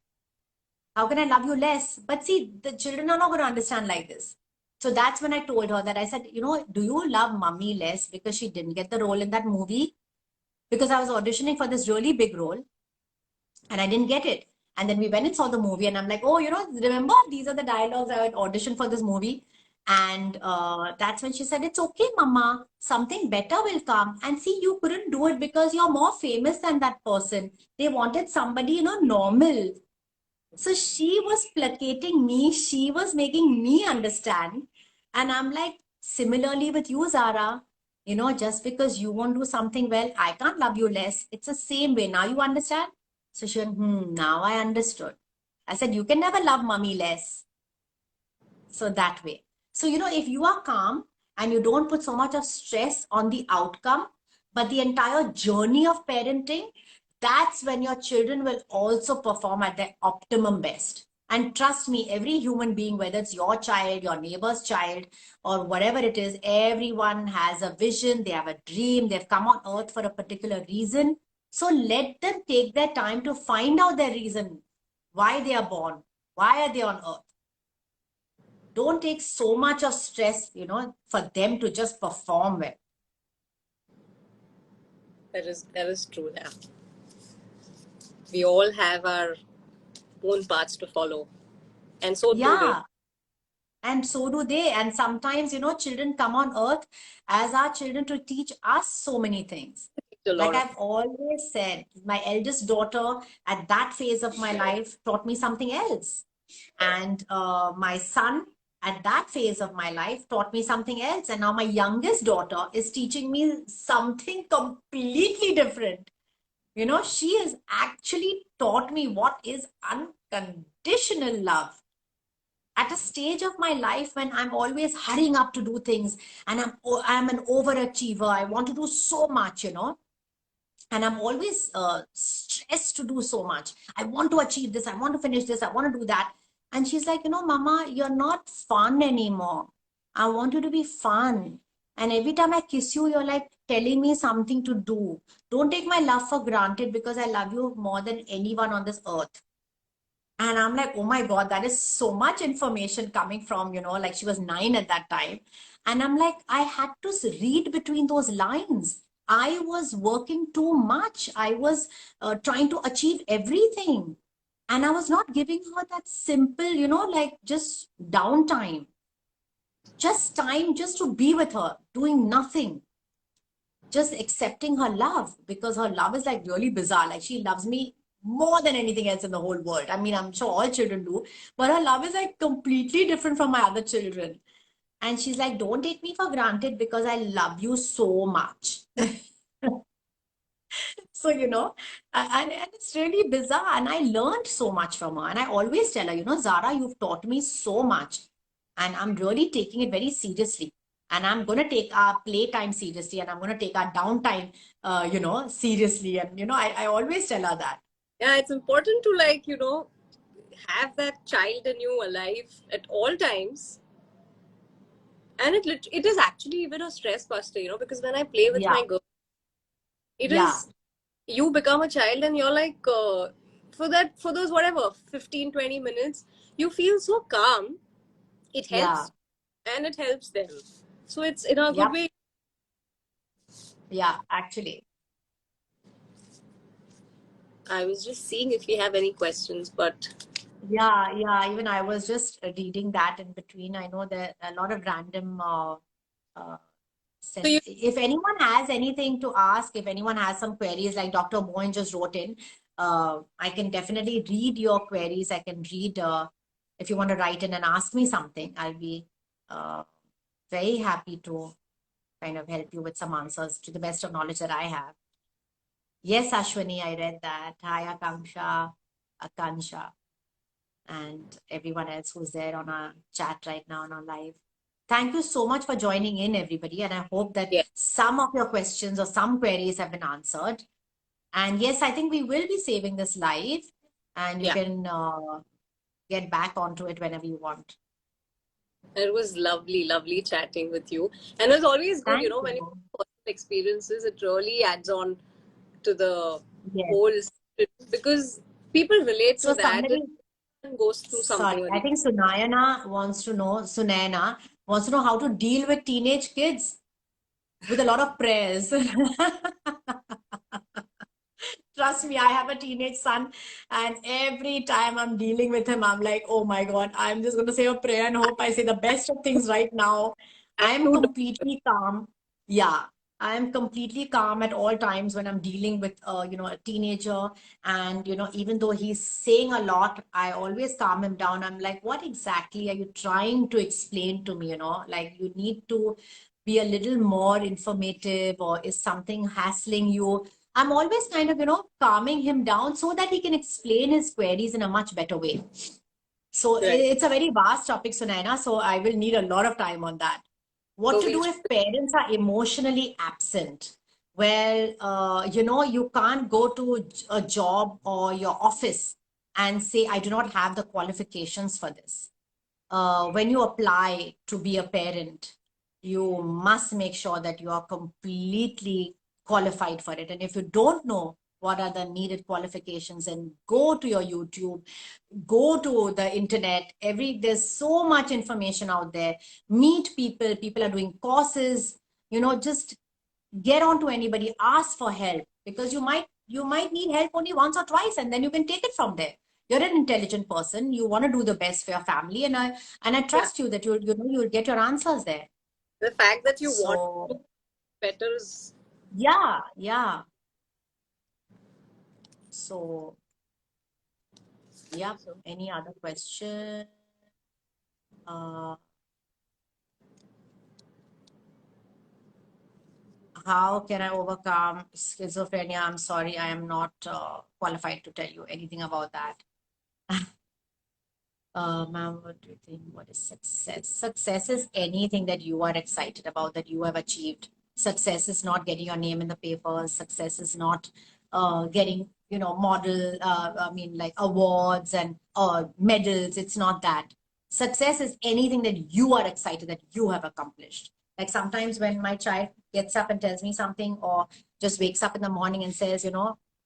How can I love you less? But see, the children are not going to understand like this. So that's when I told her that, I said, do you love mommy less because she didn't get the role in that movie? Because I was auditioning for this really big role and I didn't get it. And then we went and saw the movie, and I'm like, oh, remember, these are the dialogues I would audition for this movie. And that's when she said, it's okay, mama, something better will come. And see, you couldn't do it because you're more famous than that person. They wanted somebody, normal. So she was placating me. She was making me understand. And I'm like, similarly with you, Zara, just because you won't do something well, I can't love you less. It's the same way. Now you understand? So she went, now I understood. I said, you can never love mommy less. So that way. So, if you are calm and you don't put so much of stress on the outcome, but the entire journey of parenting, that's when your children will also perform at their optimum best. And trust me, every human being, whether it's your child, your neighbor's child, or whatever it is, everyone has a vision, they have a dream, they've come on earth for a particular reason. So let them take their time to find out their reason, why they are born, why are they on earth. Don't take so much of stress, for them to just perform well. That is true. Yeah. We all have our own paths to follow, and so do they. And so do they. And sometimes, children come on earth as our children to teach us so many things. Like I've always said, my eldest daughter at that phase of my life taught me something else. And my son at that phase of my life taught me something else. And now my youngest daughter is teaching me something completely different. She has actually taught me what is unconditional love. At a stage of my life when I'm always hurrying up to do things, and I'm an overachiever. I want to do so much, and I'm always stressed to do so much. I want to achieve this. I want to finish this. I want to do that. And she's like, mama, you're not fun anymore. I want you to be fun. And every time I kiss you, you're like telling me something to do. Don't take my love for granted, because I love you more than anyone on this earth. And I'm like, oh my God, that is so much information coming from, like she was 9 at that time. And I'm like, I had to read between those lines. I was working too much. I was trying to achieve everything. And I was not giving her that simple, like just downtime. Just time just to be with her, doing nothing. just accepting her love, because her love is like really bizarre. Like she loves me more than anything else in the whole world. I mean, I'm sure all children do, but her love is like completely different from my other children. And she's like, don't take me for granted because I love you so much. So, and it's really bizarre. And I learned so much from her. And I always tell her, Zara, you've taught me so much. And I'm really taking it very seriously. And I'm going to take our playtime seriously. And I'm going to take our downtime, seriously. And, I always tell her that. Yeah, it's important to, like, have that child in you alive at all times. And it is actually even a stress buster, because when I play with Yeah. my girl, it Yeah. is, you become a child and you're like, for those whatever 15-20 minutes, you feel so calm. It Yeah. helps, and it helps them. So it's in a good Yep. way. Yeah. Actually. I was just seeing if we have any questions, but Yeah. Yeah. Even I was just reading that in between. I know there are a lot of random uh, so you, if anyone has anything to ask, if anyone has some queries like Dr. Mohan just wrote in, I can definitely read your queries. I can read, if you want to write in and ask me something, I'll be uh, very happy to kind of help you with some answers to the best of knowledge that I have. Yes, Ashwini, I read that. Hi, Akanksha, Akansha, and everyone else who's there on our chat right now and on live. Thank you so much for joining in, everybody. And I hope that yeah, some of your questions or some queries have been answered. And yes, I think we will be saving this live, and you yeah. can get back onto it whenever you want. It was lovely, lovely chatting with you, and it's always good, Thank when you you. have personal experiences. It really adds on to the Yes. whole, because people relate to So that. somebody, And goes through sorry, something or I the think Sunaina wants to know how to deal with teenage kids with a lot of prayers. Trust me, I have a teenage son, and every time I'm dealing with him, I'm like, oh my God, I'm just going to say a prayer and hope I say the best of things right now. and I'm to completely calm. Yeah, I'm completely calm at all times when I'm dealing with, a teenager. And, even though he's saying a lot, I always calm him down. I'm like, what exactly are you trying to explain to me? Like you need to be a little more informative, or is something hassling you? I'm always kind of, calming him down so that he can explain his queries in a much better way. So right. it's a very vast topic, Sunaina. So I will need a lot of time on that. What So to we'll do if parents are emotionally absent? Well, you can't go to a job or your office and say, I do not have the qualifications for this. When you apply to be a parent, you must make sure that you are completely qualified for it. And if you don't know what are the needed qualifications, and go to your YouTube, go to the internet. There's so much information out there. Meet people. People are doing courses. Just get on to anybody, ask for help, because you might need help only once or twice, and then you can take it from there. You're an intelligent person, you want to do the best for your family, and I yeah, trust you that you'll get your answers there. the fact that you want to So do better is, yeah, yeah. So yeah, so any other question? uh how can I overcome schizophrenia? I'm sorry, I am not qualified to tell you anything about that. Ma'am, what do you think? What is success? Success is anything that you are excited about, that you have achieved. Success is not getting your name in the papers. Success is not getting, model, like awards and medals. It's not that. Success is anything that you are excited that you have accomplished. Like sometimes when my child gets up and tells me something, or just wakes up in the morning and says,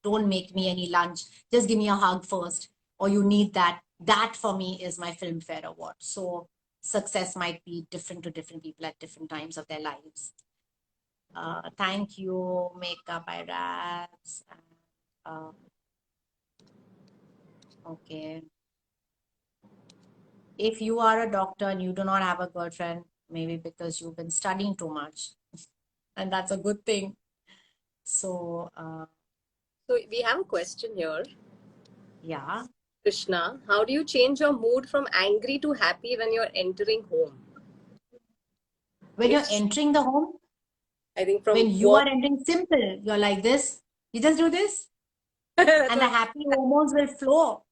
don't make me any lunch, just give me a hug first, or you need that. That for me is my Filmfare Award. So success might be different to different people at different times of their lives. Thank you, Makeup by Raps. Uh, okay. If you are a doctor and you do not have a girlfriend, maybe because you've been studying too much, and that's a good thing. So, So we have a question here. yeah. Krishna, how do you change your mood from angry to happy when you're entering home? When you're It's, entering the home, I think, when from you work. are entering, simple, you're like this. You just do this, That's and the what, happy hormones will flow.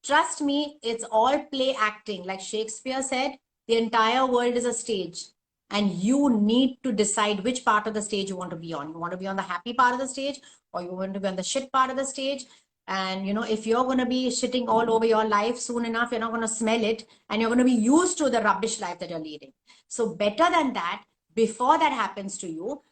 Trust me, it's all play acting. Like Shakespeare said, the entire world is a stage. And you need to decide which part of the stage you want to be on. You want to be on the happy part of the stage, or you want to be on the shit part of the stage. And if you're going to be shitting all over your life, soon enough, you're not going to smell it, and you're going to be used to the rubbish life that you're leading. So, better than that, before that happens to you,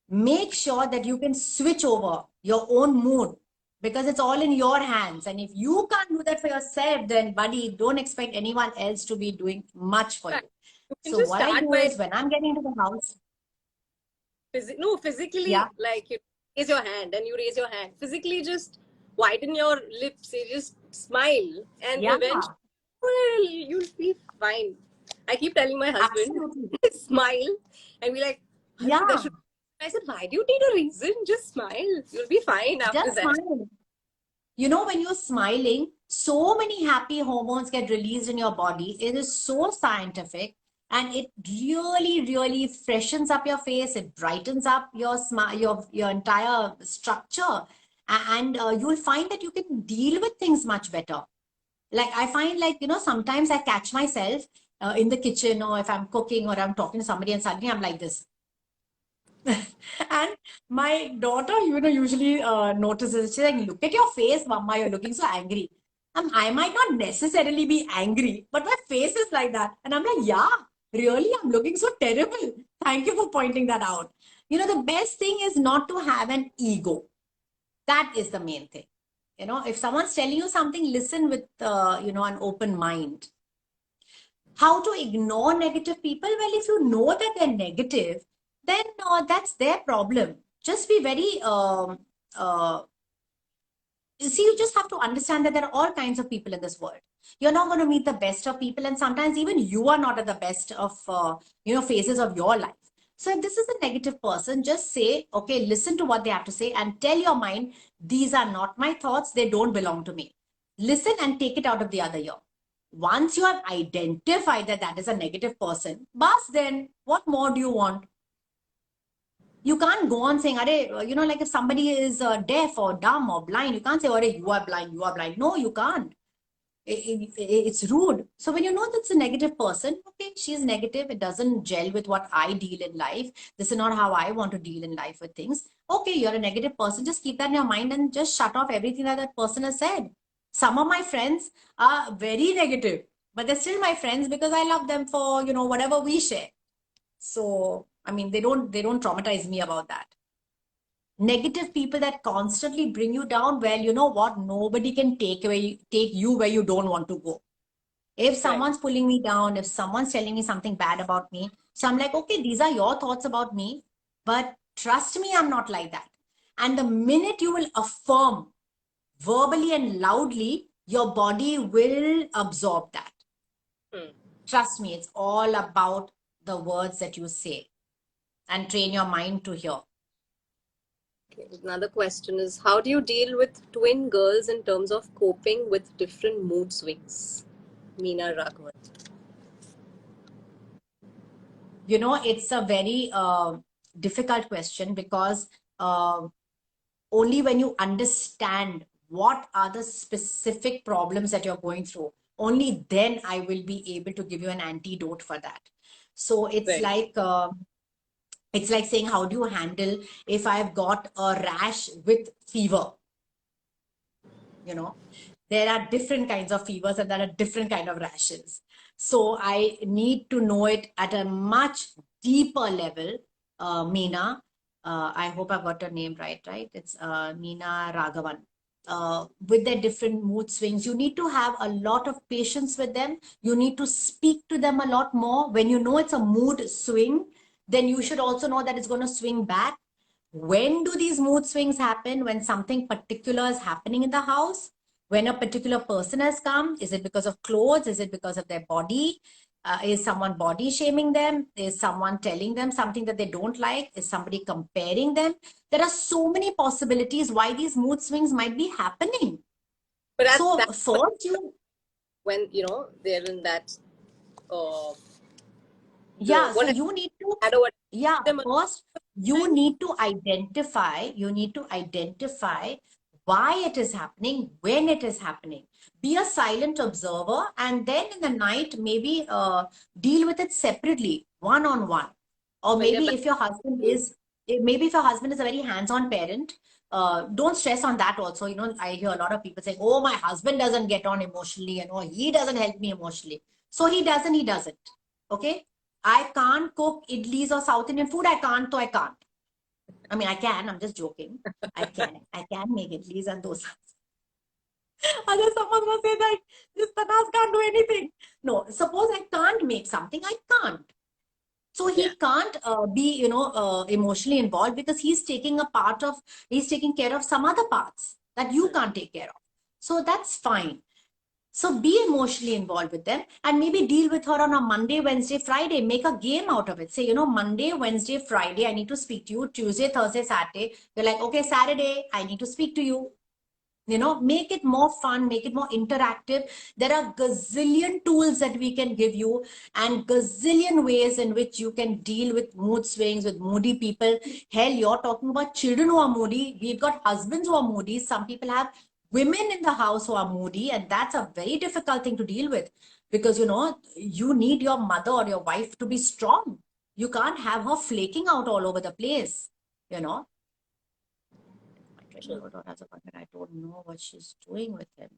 make sure that you can switch over your own mood, because it's all in your hands. And if you can't do that for yourself, then buddy, don't expect anyone else to be doing much for you. you can So just what I start do by is, when I'm getting to the house, yeah, physically, like you raise your hand and you raise your hand. Physically, just widen your lips, you just smile, and yeah, eventually, well, you'll be fine. I keep telling my husband, absolutely, smile, and be like, husband, I yeah, should. I said, why do you need a reason? Just smile. You'll be fine after just that. smile. When you're smiling, so many happy hormones get released in your body. It is so scientific, and it really, really freshens up your face. It brightens up your smile, your entire structure, and you'll find that you can deal with things much better. Like I find, like sometimes I catch myself in the kitchen, or if I'm cooking or I'm talking to somebody, and suddenly I'm like this. And my daughter, usually notices. She's like, "Look at your face, Mama. You're looking so angry." I might not necessarily be angry, but my face is like that. And I'm like, "Yeah, really, I'm looking so terrible. Thank you for pointing that out." The best thing is not to have an ego. That is the main thing. If someone's telling you something, listen with, an open mind. How to ignore negative people? Well, if you know that they're negative, then that's their problem. Just be very, you see, you just have to understand that there are all kinds of people in this world. You're not going to meet the best of people, and sometimes even you are not at the best of, phases of your life. So if this is a negative person, just say, okay, listen to what they have to say, and tell your mind, these are not my thoughts, they don't belong to me. Listen and take it out of the other ear. Once you have identified that that is a negative person, bas, then what more do you want? You can't go on saying, like if somebody is deaf or dumb or blind, you can't say, you are blind, you are blind. No, you can't. It's rude. So when you know that's a negative person, okay, she's negative, it doesn't gel with what I deal in life. This is not how I want to deal in life with things. Okay, you're a negative person. Just keep that in your mind and just shut off everything that that person has said. Some of my friends are very negative, but they're still my friends because I love them for, whatever we share. So, I mean, they don't traumatize me about that. Negative people that constantly bring you down, well, you know what? Nobody can take you where you don't want to go. If Right. someone's pulling me down, if someone's telling me something bad about me, so I'm like, okay, these are your thoughts about me, but trust me, I'm not like that. And the minute you will affirm verbally and loudly, your body will absorb that. Hmm. Trust me, it's all about the words that you say, and train your mind to hear. Okay. Another question is, how do you deal with twin girls in terms of coping with different mood swings? Meena Raghavan. It's a very difficult question, because only when you understand what are the specific problems that you're going through, only then I will be able to give you an antidote for that. So Right. it's like saying, how do you handle if I've got a rash with fever? you know there are different kinds of fevers, and there are different kind of rashes. So I need to know it at a much deeper level. Meena, I hope I got her name right? It's Meena Raghavan. With their different mood swings, you need to have a lot of patience with them. You need to speak to them a lot more. When you know it's a mood swing, then you should also know that it's going to swing back. When do these mood swings happen? When something particular is happening in the house, when a particular person has come. Is it because of clothes? Is it because of their body? Is someone body shaming them? Is someone telling them something that they don't like? Is somebody comparing them? There are so many possibilities why these mood swings might be happening. But at So that first you, when they're in that uh the yeah, so whatever you need to, shadow yeah, them first you need to identify why it is happening, when it is happening. Be a silent observer, and then in the night, maybe deal with it separately, one on one. Or when they're maybe back. if your husband is, maybe if your husband is a very hands-on parent, don't stress on that also. I hear a lot of people saying, oh, my husband doesn't get on emotionally, and oh, he doesn't help me emotionally. So he doesn't. Okay. I can't cook idlis or South Indian food. I can't, so I can't. I mean, I can. I'm just joking. I can. I can make idlis and dosas. Other someone will say that this Tanas can't do anything. No, suppose I can't make something. I can't. So Yeah. he can't be, emotionally involved because he's taking care of some other parts that you can't take care of. So that's fine. So be emotionally involved with them and maybe deal with her on a Monday, Wednesday, Friday. Make a game out of it. Say, Monday, Wednesday, Friday, I need to speak to you. Tuesday, Thursday, Saturday. You're like, okay, Saturday, I need to speak to you. Make it more fun, make it more interactive. There are gazillion tools that we can give you and gazillion ways in which you can deal with mood swings, with moody people. Hell, you're talking about children who are moody. We've got husbands who are moody. Some people have women in the house who are moody, and that's a very difficult thing to deal with because, you need your mother or your wife to be strong. You can't have her flaking out all over the place, you know. 20-year-old daughter has a boyfriend. I don't know what she's doing with him.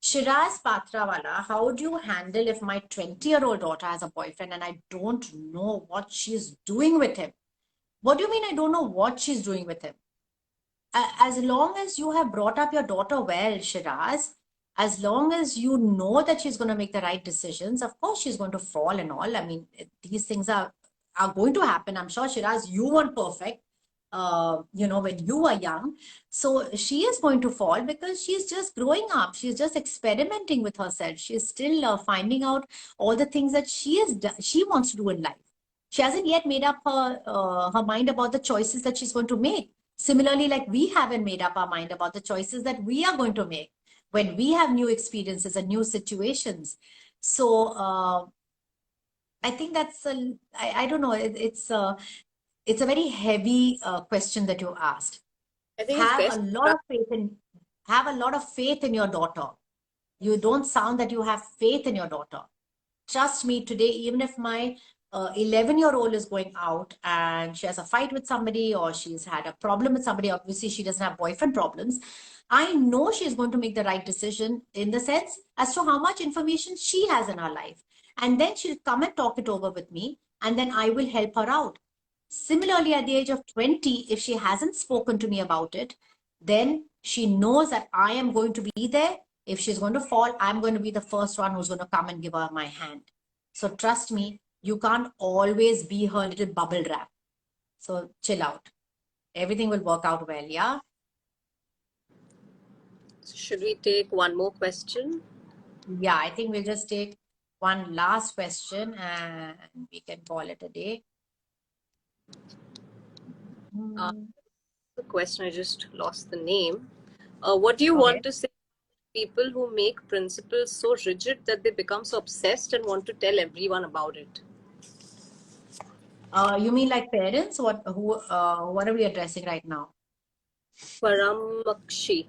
Shiraz Patrawala, how do you handle if my 20-year-old daughter has a boyfriend and I don't know what she's doing with him? What do you mean I don't know what she's doing with him? As long as you have brought up your daughter well, Shiraz, as long as you know that she's going to make the right decisions, of course she's going to fall and all. I mean, these things are going to happen. I'm sure, Shiraz, you weren't perfect, when you were young. So she is going to fall because she's just growing up. She's just experimenting with herself. She's still finding out all the things that she wants to do in life. She hasn't yet made up her mind about the choices that she's going to make. Similarly, like we haven't made up our mind about the choices that we are going to make when we have new experiences and new situations. So I think I don't know, it's a very heavy question that you asked. I think it's Have a best. lot of faith in have a lot of faith in your daughter. You don't sound that you have faith in your daughter. Trust me, today, even if my 11-year-old is going out and she has a fight with somebody or she's had a problem with somebody, obviously she doesn't have boyfriend problems. I know she's going to make the right decision in the sense as to how much information she has in her life. And then she'll come and talk it over with me, and then I will help her out. Similarly, at the age of 20, if she hasn't spoken to me about it, then she knows that I am going to be there. If she's going to fall, I'm going to be the first one who's going to come and give her my hand. So trust me, you can't always be her little bubble wrap. So chill out. Everything will work out well, yeah? Should we take one more question? Yeah, I think we'll just take one last question and we can call it a day. The question, I just lost the name. What do you Okay. want to say to people who make principles so rigid that they become so obsessed and want to tell everyone about it? You mean like parents? What are we addressing right now? Paramakshi.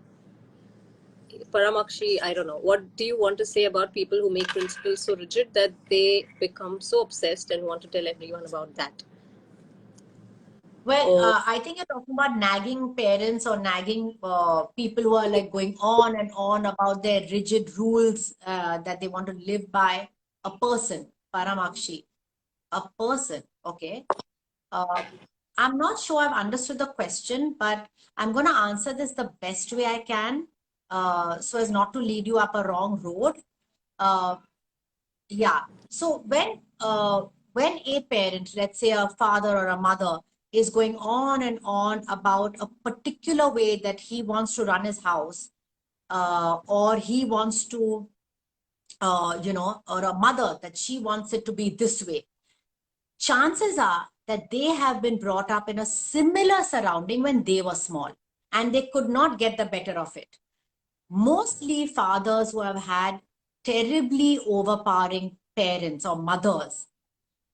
Paramakshi, I don't know. What do you want to say about people who make principles so rigid that they become so obsessed and want to tell everyone about that? Well, Oh, I think you're talking about nagging parents or nagging people who are like going on and on about their rigid rules that they want to live by. A person, Paramakshi, a person. Okay. Uh, I'm not sure I've understood the question, but I'm going to answer this the best way I can so as not to lead you up a wrong road. Uh, yeah. So when a parent, let's say a father or a mother, is going on and on about a particular way that he wants to run his house, or he wants to or a mother that she wants it to be this way, chances are that they have been brought up in a similar surrounding when they were small and they could not get the better of it. Mostly fathers who have had terribly overpowering parents or mothers,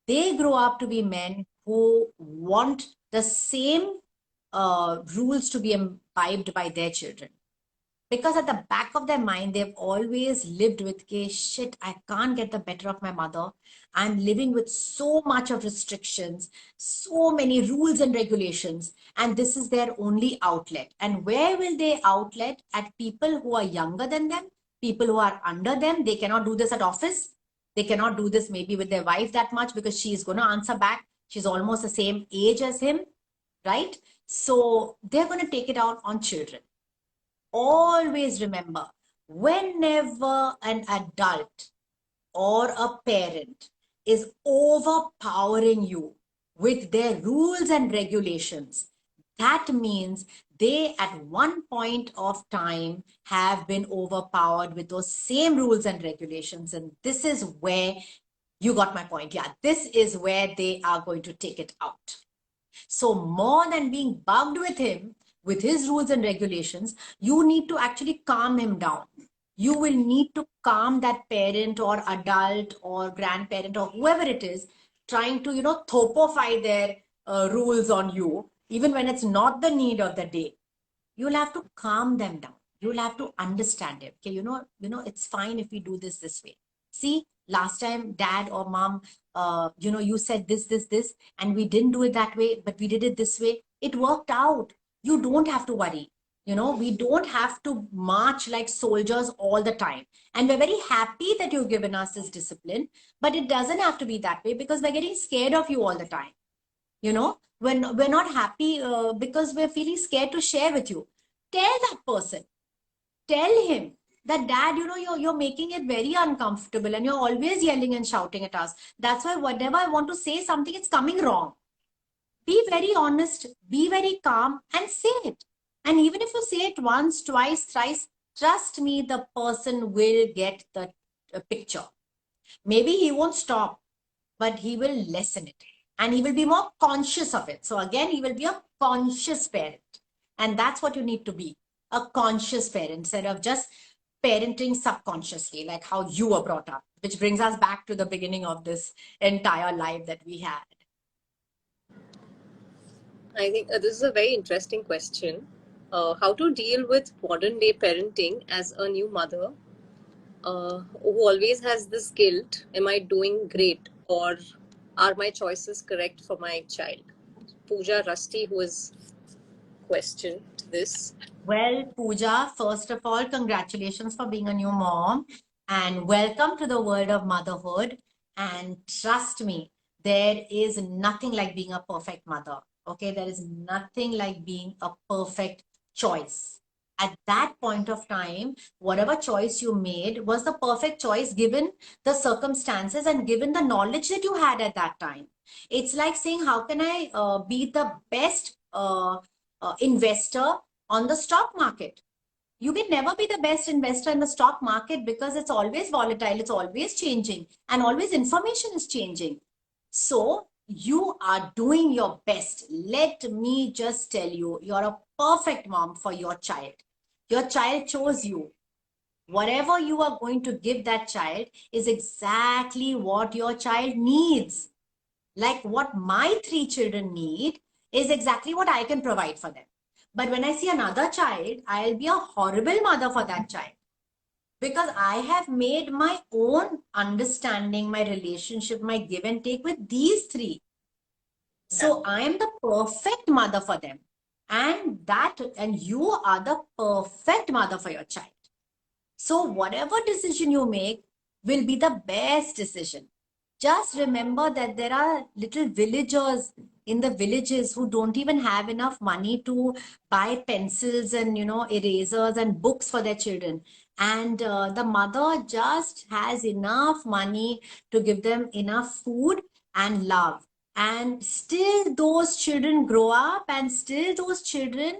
they grow up to be men who want the same rules to be imbibed by their children, because at the back of their mind they've always lived with, okay, shit, I can't get the better of my mother, I'm living with so much of restrictions, so many rules and regulations, and this is their only outlet. And where will they outlet? At people who are younger than them, people who are under them. They cannot do this at office, they cannot do this maybe with their wife that much because she is going to answer back, she's almost the same age as him, right? So they're going to take it out on children. Always remember, whenever an adult or a parent is overpowering you with their rules and regulations, that means they at one point of time have been overpowered with those same rules and regulations. And this is where you got my point. Yeah, this is where they are going to take it out. So more than being bugged with him, with his rules and regulations, you need to actually calm him down. You will need to calm that parent or adult or grandparent or whoever it is trying to, thopify their rules on you, even when it's not the need of the day. You'll have to calm them down. You'll have to understand it. Okay, it's fine if we do this way. See, last time dad or mom, you said this, and we didn't do it that way, but we did it this way. It worked out. You don't have to worry. We don't have to march like soldiers all the time. And we're very happy that you've given us this discipline, but it doesn't have to be that way because we're getting scared of you all the time. When we're not happy because we're feeling scared to share with you, tell that person, tell him that dad, you're making it very uncomfortable and you're always yelling and shouting at us. That's why whenever I want to say something, it's coming wrong. Be very honest, be very calm and say it. And even if you say it once, twice, thrice, trust me, the person will get the picture. Maybe he won't stop, but he will lessen it and he will be more conscious of it. So again, he will be a conscious parent. And that's what you need to be, a conscious parent instead of just parenting subconsciously, like how you were brought up, which brings us back to the beginning of this entire life that we had. I think this is a very interesting question. How to deal with modern day parenting as a new mother who always has this guilt, am I doing great or are my choices correct for my child? Pooja Rusty, who is questioned this. Well, Pooja, first of all, congratulations for being a new mom and welcome to the world of motherhood. And trust me, there is nothing like being a perfect mother. Okay, there is nothing like being a perfect choice. At that point of time, whatever choice you made was the perfect choice given the circumstances and given the knowledge that you had at that time. It's like saying, how can I be the best investor on the stock market? You can never be the best investor in the stock market because it's always volatile, it's always changing, and always information is changing. So you are doing your best. Let me just tell you, you're a perfect mom for your child. Your child chose you. Whatever you are going to give that child is exactly what your child needs. Like what my 3 children need is exactly what I can provide for them. But when I see another child, I'll be a horrible mother for that child because I have made my own understanding, my relationship, my give and take with these 3. So I am the perfect mother for them. And you are the perfect mother for your child. So whatever decision you make will be the best decision. Just remember that there are little villagers in the villages who don't even have enough money to buy pencils and, erasers and books for their children. And the mother just has enough money to give them enough food and love. And still those children grow up and still those children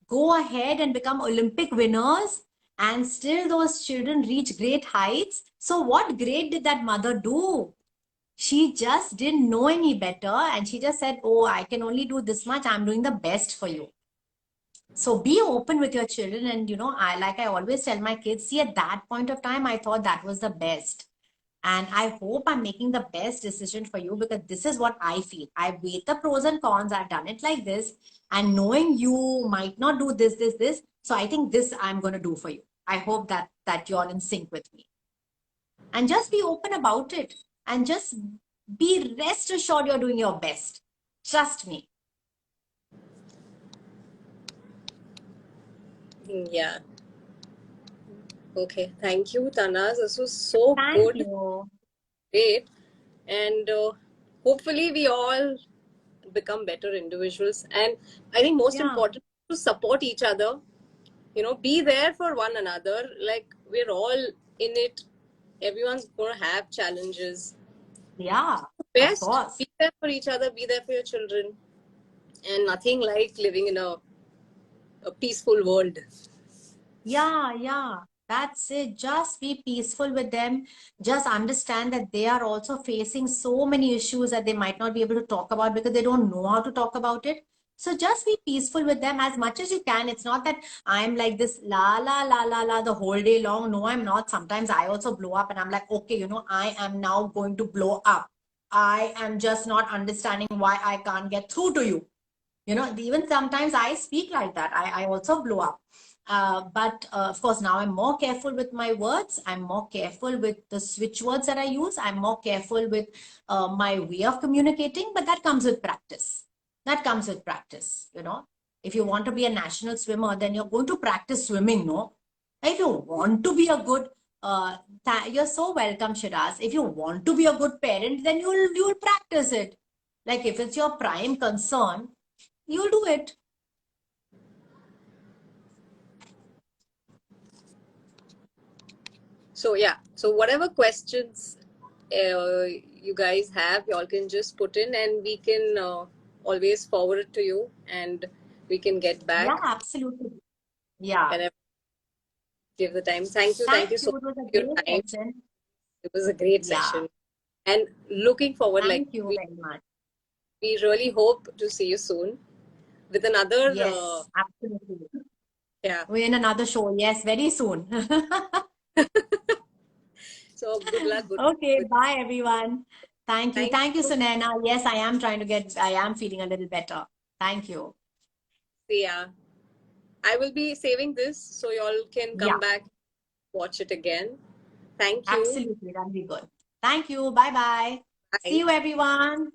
go ahead and become Olympic winners and still those children reach great heights. So what great did that mother do? She just didn't know any better, and she just said, oh, I can only do this much, I'm doing the best for you. So be open with your children. And I always tell my kids, see, at that point of time I thought that was the best, and I hope I'm making the best decision for you, because this is what I feel. I weigh the pros and cons, I've done it like this, and knowing you might not do this, so I think this I'm going to do for you. I hope that you're in sync with me, and just be open about it, and just be rest assured you're doing your best. Trust me. Yeah. Okay. Thank you, Tanas. This was so Thank good, you. great, and hopefully we all become better individuals. And I think most Yeah, important to support each other. Be there for one another. Like, we're all in it. Everyone's gonna have challenges. yeah, of Best, course. be there for each other. Be there for your children. And nothing like living in a peaceful world. Yeah, yeah, that's it. Just be peaceful with them. Just understand that they are also facing so many issues that they might not be able to talk about because they don't know how to talk about it. So just be peaceful with them as much as you can. It's not that I'm like this la la la la la the whole day long. No, I'm not. Sometimes I also blow up and I'm like, okay, I am now going to blow up. I am just not understanding why I can't get through to you. Even sometimes I speak like that. I also blow up. But of course, now I'm more careful with my words. I'm more careful with the switch words that I use. I'm more careful with my way of communicating, but that comes with practice. That comes with practice. If you want to be a national swimmer, then you're going to practice swimming, no? If you want to be a good, you're so welcome, Shiraz. If you want to be a good parent, then you'll practice it. Like if it's your prime concern, you'll do it. So yeah. So whatever questions you guys have, y'all can just put in, and we can always forward it to you, and we can get Yeah, back absolutely. Yeah. whenever give the time. Thank Thank you you. so It much was a for your great time. session. It was a great Yeah. session, and looking forward. Like, Thank you very much. we really hope to see you soon with another. Yes, absolutely. Yeah. We're in another show. Yes, very soon. So good luck. Good luck Okay, with. bye everyone. Thank you. Thank Thank you, you. Sunena. Yes, I am feeling a little better. Thank you. See ya. I will be saving this so y'all can Yeah, come back, watch it again. Thank you. absolutely. That'll be good. Thank you. Bye bye. See Bye. you, everyone.